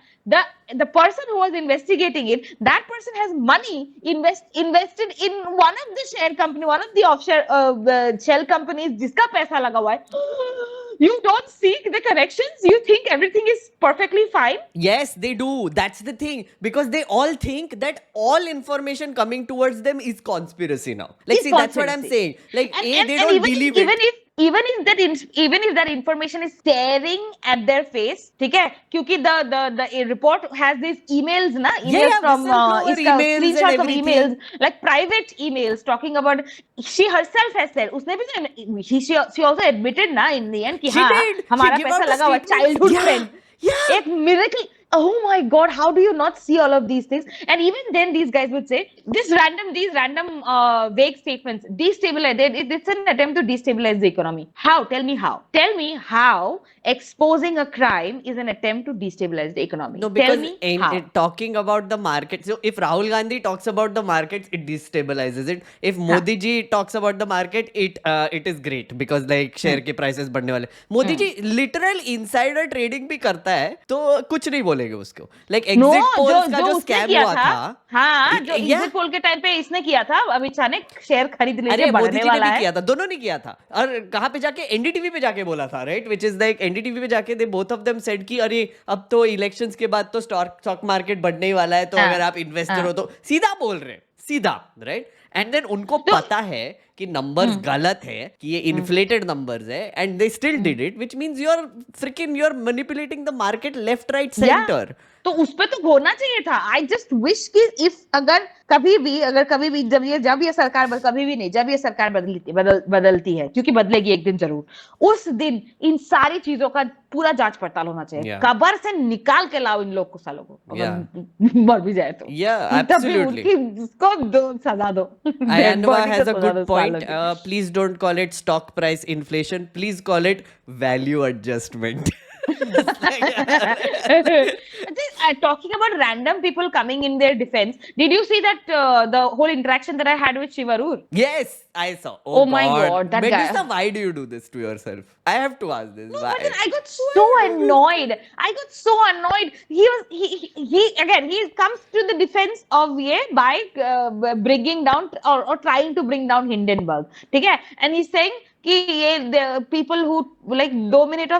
the person who was investigating it, that person has money invested in one of the share company, one of the offshore shell companies, जिसका पैसा लगा हुआ है. You don't seek the connections? You think everything is perfectly fine? Yes, they do. That's the thing. Because they all think that all information coming towards them is conspiracy now. Like, see, that's what I'm saying. Like, they don't believe it. Even if that information is staring at their face, ठीक है, क्योंकि the report has these emails ना, emails from screenshots of emails, like private emails talking about, she herself has said, उसने भी she also admitted ना in the end कि हाँ हमारा पैसा लगा हुआ childhood friend. एक miracle. Oh my God, how do you not see all of these things? And even then these guys would say these random vague statements, destabilize it. It's an attempt to destabilize the economy. How? Tell me how exposing a crime is an attempt to destabilize the economy. No, because talking about the market, so if Rahul Gandhi talks about the markets, it destabilizes it. If Modi ji talks about the market, it is great because like share के prices बढ़ने वाले. Modi ji literal insider trading भी करता है, तो कुछ नहीं बोलेंगे उसको. Like exit polls का जो scam हुआ था, हाँ, जो exit poll के टाइम पे इसने किया था, अमित शाह ने शेयर खरीद लिए, बढ़ने वाला है. किया था, दोनों ने किया था. और कहाँ पे जाके NDTV पे जाके बोला था, right? Which is like NDTV पे जाके they both of them said कि अरे अब तो इलेक्शंस के बाद तो स्टॉक मार्केट बढ़ने ही वाला है, तो अगर आप इन्वेस्टर हो तो सीधा बोल रहे, सीधा, राइट? एंड देन उनको पता है कि नंबर्स गलत है, कि ये इन्फ्लेटेड नंबर्स है, and they still did it, which means you are manipulating the market left right centre. तो उस पे तो होना चाहिए था. आई जस्ट विश कि इफ अगर कभी भी जब ये सरकार कभी भी नहीं, जब ये सरकार बदलती है, क्योंकि बदलेगी एक दिन जरूर, उस दिन इन सारी चीजों का पूरा जांच पड़ताल होना चाहिए. कबर से निकाल के लाओ इन लोग को, सालों को, अगर मर भी जाए तो. उसको सजा दो. Ayanwa has a good point. Please don't call it stock price inflation. Please call it value adjustment. Talking about random people coming in their defense, did you see that the whole interaction that I had with Shivarur? Yes, I saw. Oh my God, that Medusa, guy. why do you do this to yourself? I have to ask this. No, why? but then I got so annoyed. He comes to the defense of ये by bringing down or trying to bring down Hindenburg. ठीक है? And he's saying कि ये the people who like 2 minutes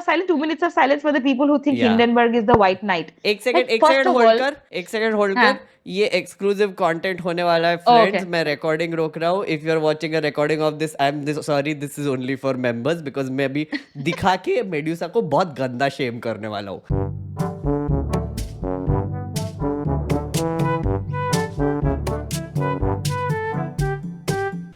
of silence for the people who think Hindenburg is the white knight. एक second hold कर. ये exclusive content होने वाला है फ्रेंड्स. मैं रिकॉर्डिंग रोक रहा हूँ. If you are watching a recording of this, I am sorry, this is only for members, because मैं अभी दिखा के मेड्यूसा को बहुत गंदा शेम करने वाला हूँ.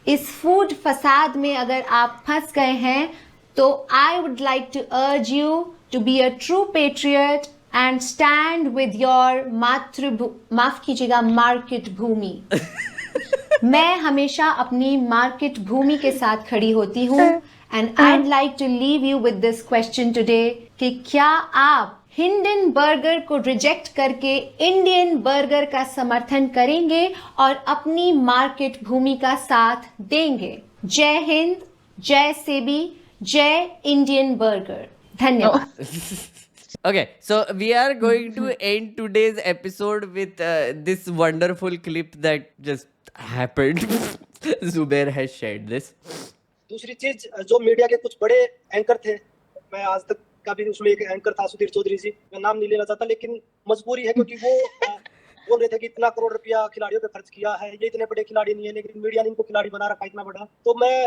इस फूड फसाद में अगर आप फंस गए हैं, तो I would like to urge you to be a true patriot and stand with your माफ कीजिएगा, मार्केट भूमि. मैं हमेशा अपनी मार्केट भूमि के साथ खड़ी होती हूँ. And I'd like to leave you with this question today कि क्या आप हिंडनबर्गर को रिजेक्ट करके इंडियन बर्गर का समर्थन करेंगे और अपनी मार्केट भूमि का साथ देंगे? जय हिंद, जय सेबी, जय इंडियन बर्गर. धन्यवाद. Okay, so we are going to end today's episode with this wonderful clip that just happened. Zubair has shared this. दूसरी चीज, जो मीडिया के कुछ बड़े एंकर थे, मैं आज तक का भी उसमें एक एंकर था सुधीर चौधरी जी, मैं नाम नहीं लेना चाहता, लेकिन मजबूरी है क्योंकि वो बोल रहे थे कि इतना करोड़ रुपया खिलाड़ियों पे खर्च किया है, ये इतने बड़े खिलाड़ी नहीं है, लेकिन मीडिया ने इनको खिलाड़ी बना रखा इतना बड़ा। तो मैं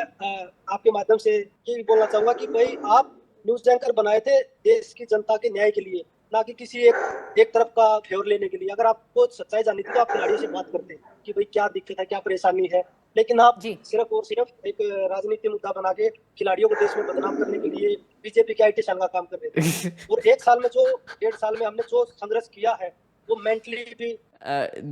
आपके माध्यम से ये बोलना चाहूंगा कि भाई आप न्यूज एंकर बनाए थे देश की जनता के न्याय के लिए, ना कि किसी एक तरफ का फेवर लेने के लिए। अगर आपको सच्चाई जाननी थी तो आप खिलाड़ियों से बात करते कि भाई क्या दिक्कत है, क्या परेशानी है, लेकिन आप सिर्फ और सिर्फ एक राजनीतिक मुद्दा बना के खिलाड़ियों को देश में बदनाम करने के लिए बीजेपी के IT सेल का काम कर रहे थे। और 1 साल में जो 1.5 साल में हमने जो संघर्ष किया है वो मेंटली भी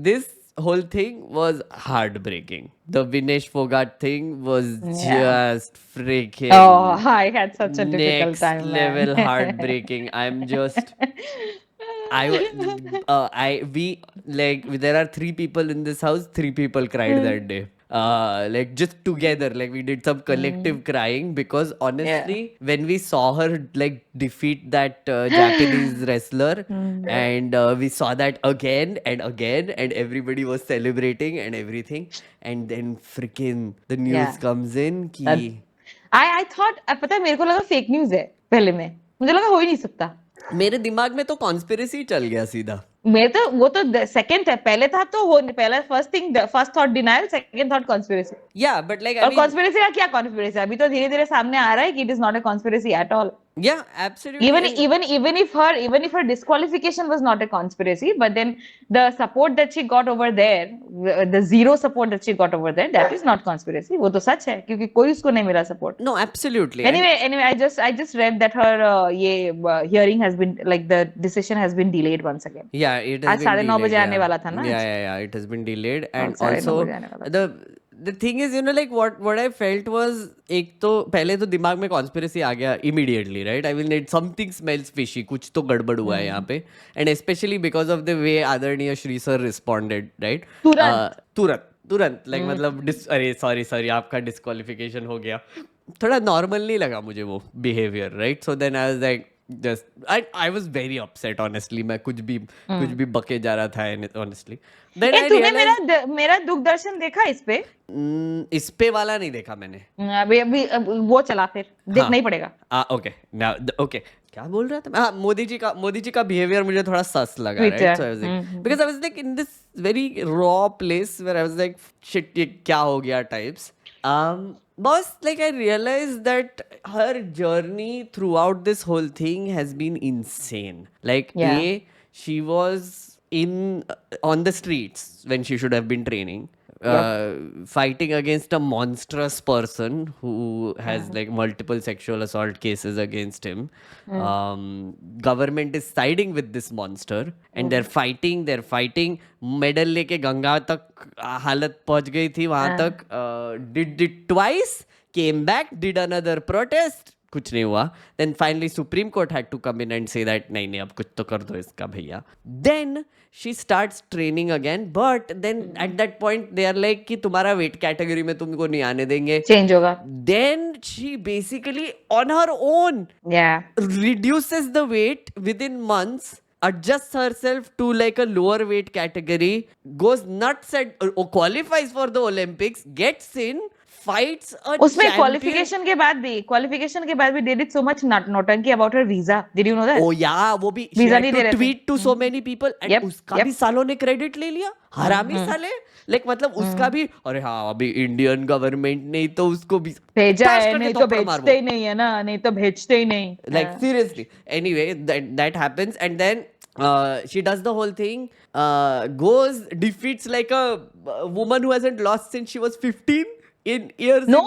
this whole thing was heartbreaking. The Vinesh Fogart thing was just freaking I had such a difficult next time, man. level heartbreaking. I'm just we like there are 3 people in this house. 3 people cried that day. Like just together, like we did some collective crying because honestly, when we saw her like defeat that Japanese wrestler, and we saw that again and again, and everybody was celebrating and everything, and then freaking the news comes in कि I thought, पता है मेरे को लगा fake news है पहले में, मुझे लगा हो ही नहीं सकता। मेरे दिमाग में तो कॉन्स्पिरेसी चल गया सीधा। मेरे तो वो तो सेकंड है, पहले था तो वो पहला first thought denial, second thought conspiracy. Yeah, but like और कॉन्स्पिरेसी का क्या कॉन्स्पिरेसी, अभी तो धीरे धीरे सामने आ रहा है कि it is not a conspiracy at all. Yeah, absolutely. Even if her disqualification was not a conspiracy, but then the support that she got over there, the zero support that she got over there, that is not conspiracy. वो तो सच है क्योंकि कोई उसको नहीं मिला support. No, absolutely. Anyway, I just read that her hearing has been, like, the decision has been delayed once again. Yeah, it has आज been 9:30 बजे delayed, आने वाला था ना। Yeah, it has been delayed, and आज 9:30 also बजे आने वाला था। the thing is, you know, like what I felt was, एक तो पहले तो दिमाग में conspiracy आ गया immediately, right? I mean, something smells fishy, कुछ तो गड़बड़ हुआ है यहाँ पे, and especially because of the way आदरणीय श्री sir responded, right? तुरंत like मतलब अरे sorry आपका disqualification हो गया, थोड़ा normal नहीं लगा मुझे वो behavior, right? So then I was like just I was very upset, honestly. मैं कुछ भी बके जा रहा था, honestly. Then I तूने realized मेरा दुख दर्शन देखा इस पे वाला नहीं देखा मैंने। अभी वो चला, फिर देखना ही पड़ेगा। Okay, क्या बोल रहा था? हाँ, मोदी जी का बिहेवियर मुझे थोड़ा सस लगा, right? So I was like, because I was like in this very raw place where I was like, shit, ये क्या हो गया types. Boss, like I realized that her journey throughout this whole thing has been insane. Like, she was on the streets when she should have been training, fighting against a monstrous person who has like multiple sexual assault cases against him. Government is siding with this monster, and they're fighting. Medal लेके गंगा तक हालत पहुंच गई थी वहां तक. Did it twice, came back, did another protest, कुछ नहीं हुआ. Then finally Supreme Court had to come in and say that नहीं अब कुछ तो कर दो इसका भैया. Then she starts training again, but then at that point they are like कि तुम्हारा weight category में तुमको नहीं आने देंगे, change होगा. Then she basically on her own reduces the weight within months, adjusts herself to like a lower weight category, goes nuts and qualifies for the Olympics, gets in, fights a उसमें champion. qualification के बाद भी they did so much नौटंकी about her visa. Did you know that? Oh yeah, वो भी she had to tweet to so many people, and उसका भी सालों ने क्रेडिट ले लिया. हरामी साले. Like मतलब उसका भी, अरे हाँ अभी इंडियन गवर्नमेंट ने तो उसको भी भेजा है, नहीं तो भेजते ही नहीं है ना, नहीं तो भेजते ही नहीं. Like seriously. Anyway, that happens, and then she does the whole thing, goes, defeats like a woman who hasn't lost since she was 15 in years. No,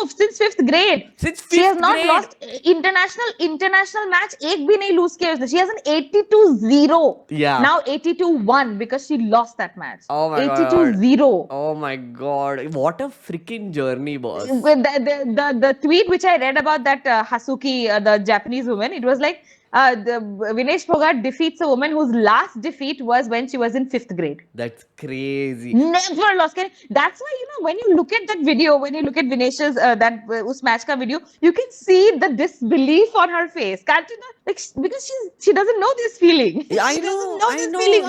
since 5th grade. She has not lost international match. एक भी नहीं lose किया उसने. She has an 82-0. Yeah. Now 82-1 because she lost that match. Oh my 82-0. Oh my god. What a freaking journey, boss. The tweet which I read about that Hasuki, the Japanese woman, it was like, Vinesh Fogart defeats a woman whose last defeat was when she was in 5th grade. That's crazy. Never lost. That's why, when you look at that video, when you look at Vinesh's us match ka video, you can see the disbelief on her face. Can't you know? Like, because she doesn't know this feeling. I know.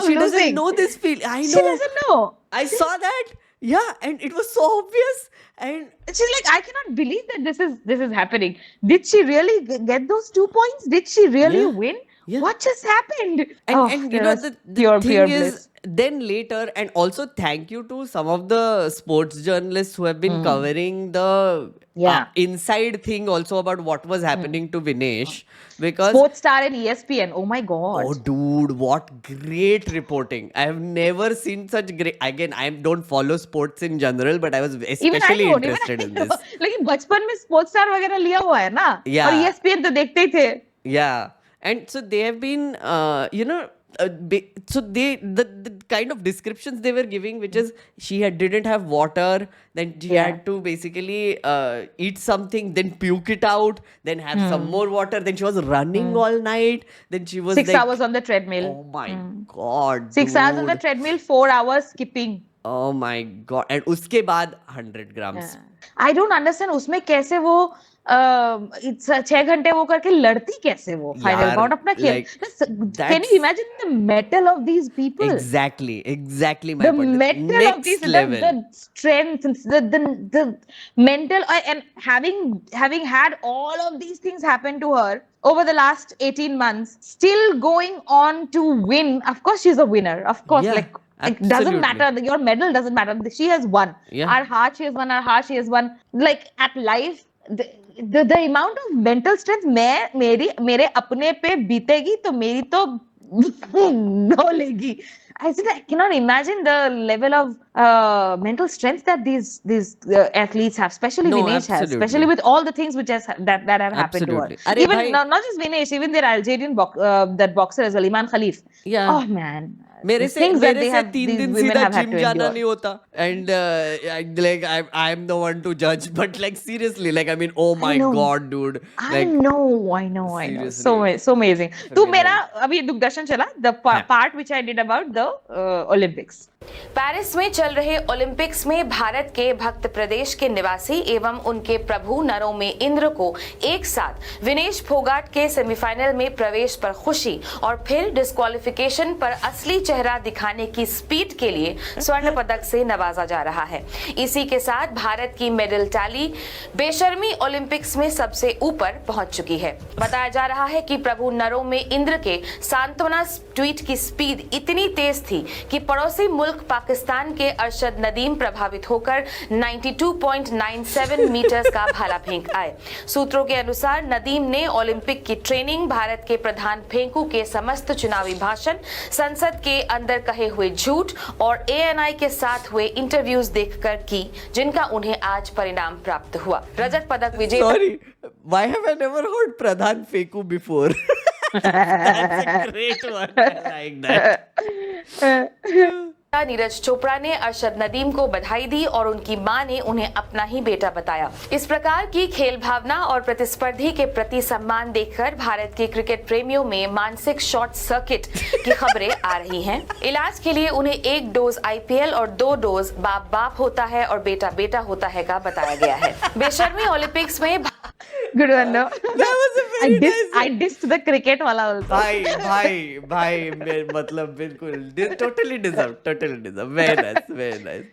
She doesn't know this feeling. I know. She doesn't know. I saw that. Yeah, and it was so obvious. And she's like, I cannot believe that this is happening. Did she really get those 2 points? Did she really win? Yeah. What just happened? And you know, the thing is, then later, and also thank you to some of the sports journalists who have been covering the inside thing also about what was happening to Vinesh, because Sports Star and ESPN. Oh my God. oh dude, what great reporting. I have never seen such great. Again, I don't follow sports in general, but I was especially interested in this. लेकिन बचपन में sports star वगैरह लिया हुआ है ना, Yeah. और ESPN तो देखते ही थे. Yeah, and so they have been, so the kind of descriptions they were giving, which is she didn't have water, then she had to basically eat something, then puke it out, then have some more water, then she was running all night, then she was 6 hours on the treadmill. Oh my God, 6 hours on the dude. treadmill, 4 hours skipping. Oh my God, and उसके बाद 100 grams. I don't understand उसमें कैसे वो 6 घंटे वो करके लड़ती कैसे वो फाइनल यार, बाउंड अपना खेल. like, Can you imagine the mettle of these people? Exactly my The point. mettle of Next these, level. the strength, the mental, and having had all of these things happen to her over the last 18 months, still going on to win. Of course, she's a winner. Of course, Yeah, like doesn't absolutely. matter. Your medal doesn't matter. She has won. Yeah. Our heart, she has won. Our heart, she has won. Like at life, the amount of mental strength मेरे अपने पे बीतेगी तो मेरी तो डोलेगी. I said I cannot imagine the level of mental strength that these athletes have, especially No, Vinesh has, absolutely. especially with all the things which that have happened to her. Absolutely. अरे Even भाई- not just Vinesh, even their Algerian that boxer as well, Iman Khalif. Yeah. Oh man. मेरे The से things that they 3 have, these दिन women सीधा have had gym to जाना endure. नहीं होता, and like I'm the one to judge, but like seriously, like I mean, oh my know. God, dude, I like know. seriously. So amazing. तो Really. मेरा अभी दुग्दर्शन चला, the part which I did about the Olympics. Paris में चल रहे Olympics में भारत के भक्त प्रदेश के निवासी एवं उनके प्रभु नरों में इंद्र को एक साथ विनेश फोगाट के सेमीफाइनल में प्रवेश पर खुशी और फिर डिस्क्वालिफिकेशन पर असली चेहरा दिखाने की स्पीड के लिए स्वर्ण पदक से नवाजा जा रहा है. इसी के साथ भारत की मेडल टैली बेशर्मी ओलंपिक्स में सबसे ऊपर पहुंच चुकी है. बताया जा रहा है कि प्रभु नरों में इंद्र के सांत्वना ट्वीट की स्पीड इतनी तेज थी कि पड़ोसी मुल्क पाकिस्तान के अरशद नदीम प्रभावित होकर 92.97 मीटर्स का भाला फेंक आए. सूत्रों के अनुसार नदीम ने ओलंपिक की ट्रेनिंग, भारत के प्रधान फेंकू के समस्त चुनावी भाषण, संसद के अंदर कहे हुए झूठ और ANI के साथ हुए इंटरव्यूज देखकर की, जिनका उन्हें आज परिणाम प्राप्त हुआ. रजत पदक विजेता Sorry, why have I never heard Pradhan Feku before? That's a great one. I like that. Neeraj Chopra ने अरशद नदीम को बधाई दी और उनकी मां ने उन्हें अपना ही बेटा बताया. इस प्रकार की खेल भावना और प्रतिस्पर्धी के प्रति सम्मान देखकर भारत के क्रिकेट प्रेमियों में मानसिक शॉर्ट सर्किट की खबरें आ रही हैं. इलाज के लिए उन्हें 1 डोज IPL और 2 डोज बाप होता है और बेटा होता है का बताया गया है. बेशर्मी ओलंपिक्स में Good one, no? That was a very nice I dissed the cricket वाला also. भाई मतलब बिल्कुल totally deserve, very nice.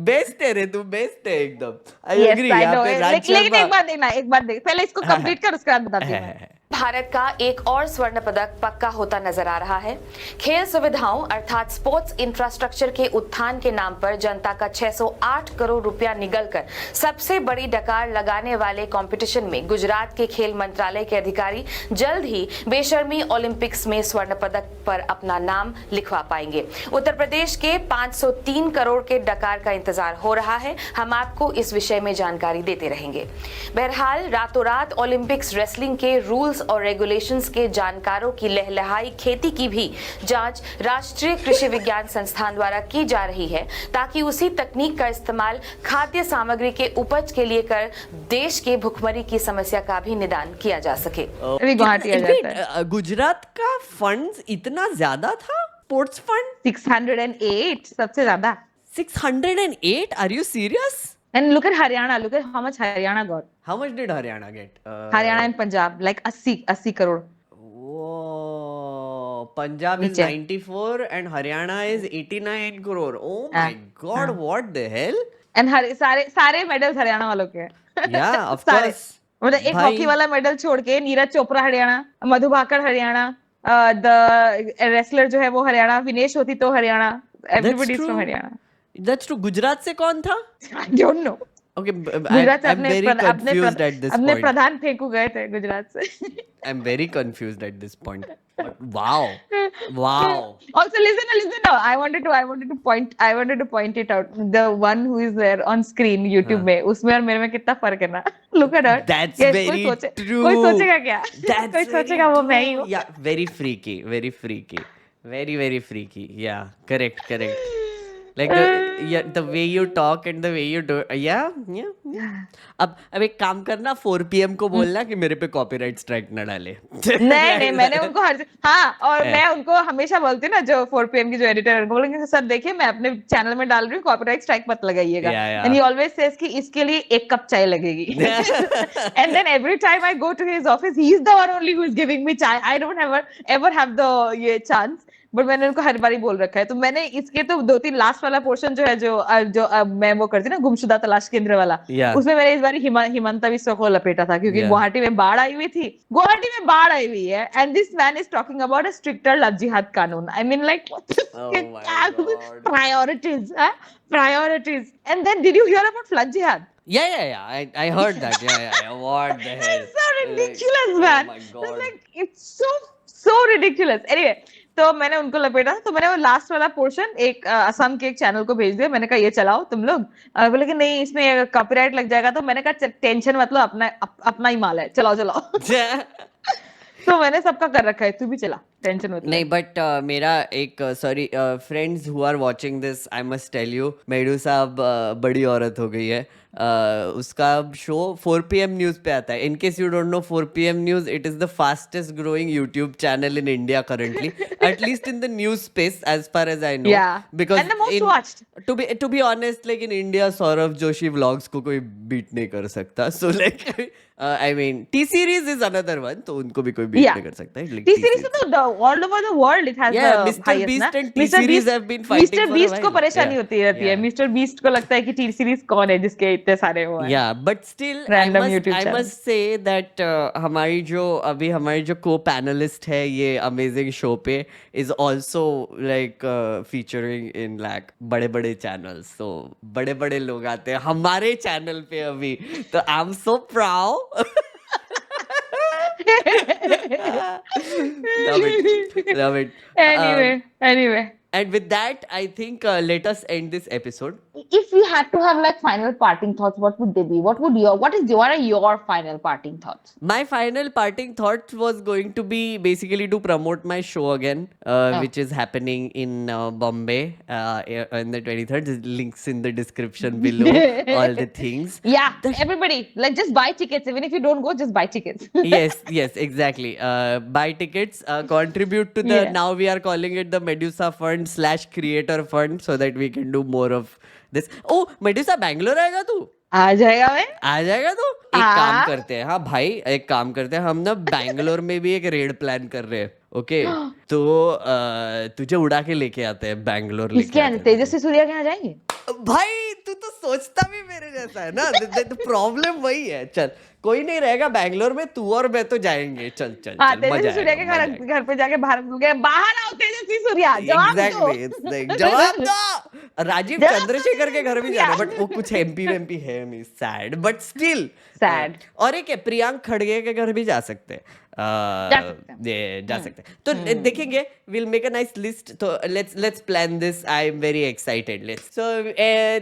Best है रे तू, बेस्ट है एकदम. I Yes, agree. I यहाँ know. पे राज लेकिन एक शर्मा- बात देख, पहले इसको कंप्लीट कर, उसके बाद बताती हूँ मैं. भारत का एक और स्वर्ण पदक पक्का होता नजर आ रहा है. खेल सुविधाओं अर्थात स्पोर्ट्स इंफ्रास्ट्रक्चर के उत्थान के नाम पर जनता का 608 करोड़ रुपया निगलकर सबसे बड़ी डकार लगाने वाले कंपटीशन में गुजरात के खेल मंत्रालय के अधिकारी जल्द ही बेशर्मी ओलंपिक्स में स्वर्ण पदक पर अपना नाम लिखवा पाएंगे. उत्तर प्रदेश के 503 करोड़ के डकार का इंतजार हो रहा है. हम आपको इस विषय में जानकारी देते रहेंगे. बहरहाल रातों रात ओलंपिक्स रेसलिंग के रूल्स और रेगुलेशंस के जानकारों की लहलहाई खेती की भी जांच राष्ट्रीय कृषि विज्ञान संस्थान द्वारा की जा रही है, ताकि उसी तकनीक का इस्तेमाल खाद्य सामग्री के उपज के लिए कर देश के भुखमरी की समस्या का भी निदान किया जा सके. अभी गुवाहाटी आ जाता है. गुजरात का फंड्स इतना ज्यादा था, स्पोर्ट्स फंड 608 सबसे ज्यादा. 608? Are you serious? And look at Haryana. Look at how much Haryana got. How much did Haryana get? Haryana and Punjab, like 80 crore. Whoa, Punjab is नीचे. 94 and Haryana is 89 crore. Oh my God, what the hell? And सारे medals Haryana वालों के हैं. Yeah, of सारे. course. मतलब एक भाई- hockey वाला मेडल छोड़ के नीरज चोपड़ा हरियाणा, मधु भाकर हरियाणा, द रेसलर जो है वो हरियाणा, विनेश होती तो Haryana, everybody is from Haryana. That's true. Gujarat से कौन था? I don't know. Okay, Gujarat से I'm very confused at this अपने point. प्रधान फेंकू गए थे गुजरात से. I'm very confused at this point. But wow. Also, listen. No, I wanted to point it out. The one who is there on screen YouTube में, उसमें और मेरे में कितना फर्क है ना? Look at her. That's Yes, very true. कोई सोचेगा क्या? That's कोई सोचेगा वो मैं ही हूँ. Yeah, very freaky. Very freaky. Yeah, correct. Like the way you talk and the way you do. Yeah. अब एक काम करना, 4 PM को बोलना कि मेरे पे कॉपीराइट स्ट्राइक न डाले. नहीं, मैंने उनको और मैं उनको हमेशा बोलती हूँ ना, जो 4 PM की जो एडिटर है, उनको बोलेंगे सर देखिए मैं अपने चैनल में डाल रही हूँ, कॉपीराइट स्ट्राइक मत लगाइएगा. एंड ही ऑलवेज सेज कि इसके लिए 1 कप चाय लगेगी. And then every time I go to his office, he is the one only who is giving me chai. I don't ever have the ये चांस, बट मैंने उनको हर बारी बोल रखा है. तो मैंने इसके तो 2-3 लास्ट वाला पोर्शन जो है, जो मैं वो करती ना, गुमशुदा तलाश केंद्र वाला, उसमें मैंने इस बार हिमंता विश्व को लपेटा था, क्योंकि गुवाहाटी में बाढ़ आई हुई है. And this man is talking about a stricter love जिहाद कानून. I mean like priorities. And then did you hear about flood जिहाद? Yeah. I heard that. Yeah. What the hell? It's so ridiculous, man. Oh my God. It's so ridiculous. Anyway, तो मैंने उनको लपेटा, तो मैंने वो लास्ट वाला portion एक असम के एक चैनल को भेज दिया. मैंने कहा ये चलाओ तुम लोग. बोले कि नहीं इसमें कॉपीराइट लग जाएगा. तो मैंने कहा टेंशन मतलब अपना ही माल है, चलाओ. तो मैंने सबका कर रखा है, तू भी चला, टेंशन मत. नहीं, बट मेरा एक sorry friends who are watching this, I must tell you, Medusa अब बड़ी औरत हो गई है. उसका शो 4 PM न्यूज पे आता है. In case you don't know, 4 PM news, it is the fastest growing YouTube channel in India currently, at least in the news space as far as I know. Yeah, because and the most watched. To be honest, like in India, Saurav Joshi vlogs को कोई beat नहीं कर सकता. So like I mean, T-Series is another one, तो उनको भी कोई beat नहीं कर सकता है. T-Series तो all over the world it has the Mr. highest, Beast and T-Series have been fighting for a while. Mr. Beast को परेशानी होती रहती है. Mr. Beast को लगता है कि T-Series कौन है जिसके इतने सारे वो हैं. Yeah, but still I must say that हमारी जो co-panelist है ये amazing show पे is also like featuring in like बड़े channels. So बड़े लोग आते हैं हमारे channel पे अभी, तो I'm so proud. Love it. Anyway. And with that, I think let us end this episode. If you had to have like final parting thoughts, what would they be? What are your final parting thoughts? My final parting thought was going to be basically to promote my show again, which is happening in Bombay on the 23rd. There's links in the description below, all the things. Yeah, everybody, like just buy tickets. Even if you don't go, just buy tickets. Yes, exactly. Buy tickets, contribute to the, now we are calling it the Medusa Fund/Creator Fund, so that we can do more of this. Oh, Medusa, Bangalore आएगा तू? आ जाएगा मैं? आ जाएगा तू? एक काम करते हैं, हाँ भाई, एक काम करते हैं, हम ना बैंगलोर में भी एक रेड प्लान कर रहे हैं. ओके, तो तुझे उड़ा के लेके आते हैं बैंगलोर. लेके तेजस्वी सूर्या के यहाँ जाएंगे? भाई तू तो सोचता भी मेरे जैसा है ना. प्रॉब्लम वही है. चल, कोई नहीं रहेगा बैंगलोर में, तू और मैं तो जाएंगे. चल तेजस्वी सूर्या के घर पे जाके बाहर आओ तेजस्वी सूर्या, जवाब दो. राजीव चंद्रशेखर के घर भी जा रहे, बट वो कुछ MP है नहीं. Sad, but still sad. और एक प्रियांक खड़गे के घर भी जा सकते हैं. जा सकते हैं. तो देखेंगे, we'll make a nice list. So let's plan this. I'm very excited. So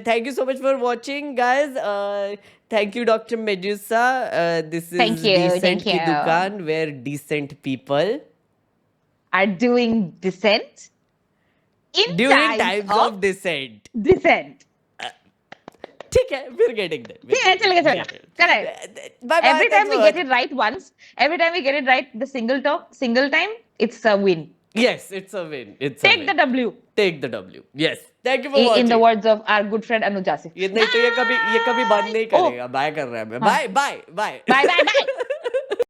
thank you so much for watching, guys. Thank you, Dr. Medusa. This is Decent Ki Dukaan, where decent people are doing dissent during times of dissent. ठीक है, we're getting there. चलेगा. Correct. Every time we get it right once, every time we get it right the single time, it's a win. Yes, it's a win. Take the W. Take the W. Yes. Thank you for watching. In the words of our good friend Anuj Asif. ये नहीं तो ये कभी बंद नहीं करेगा. Bye कर रहा है मैं. बाय.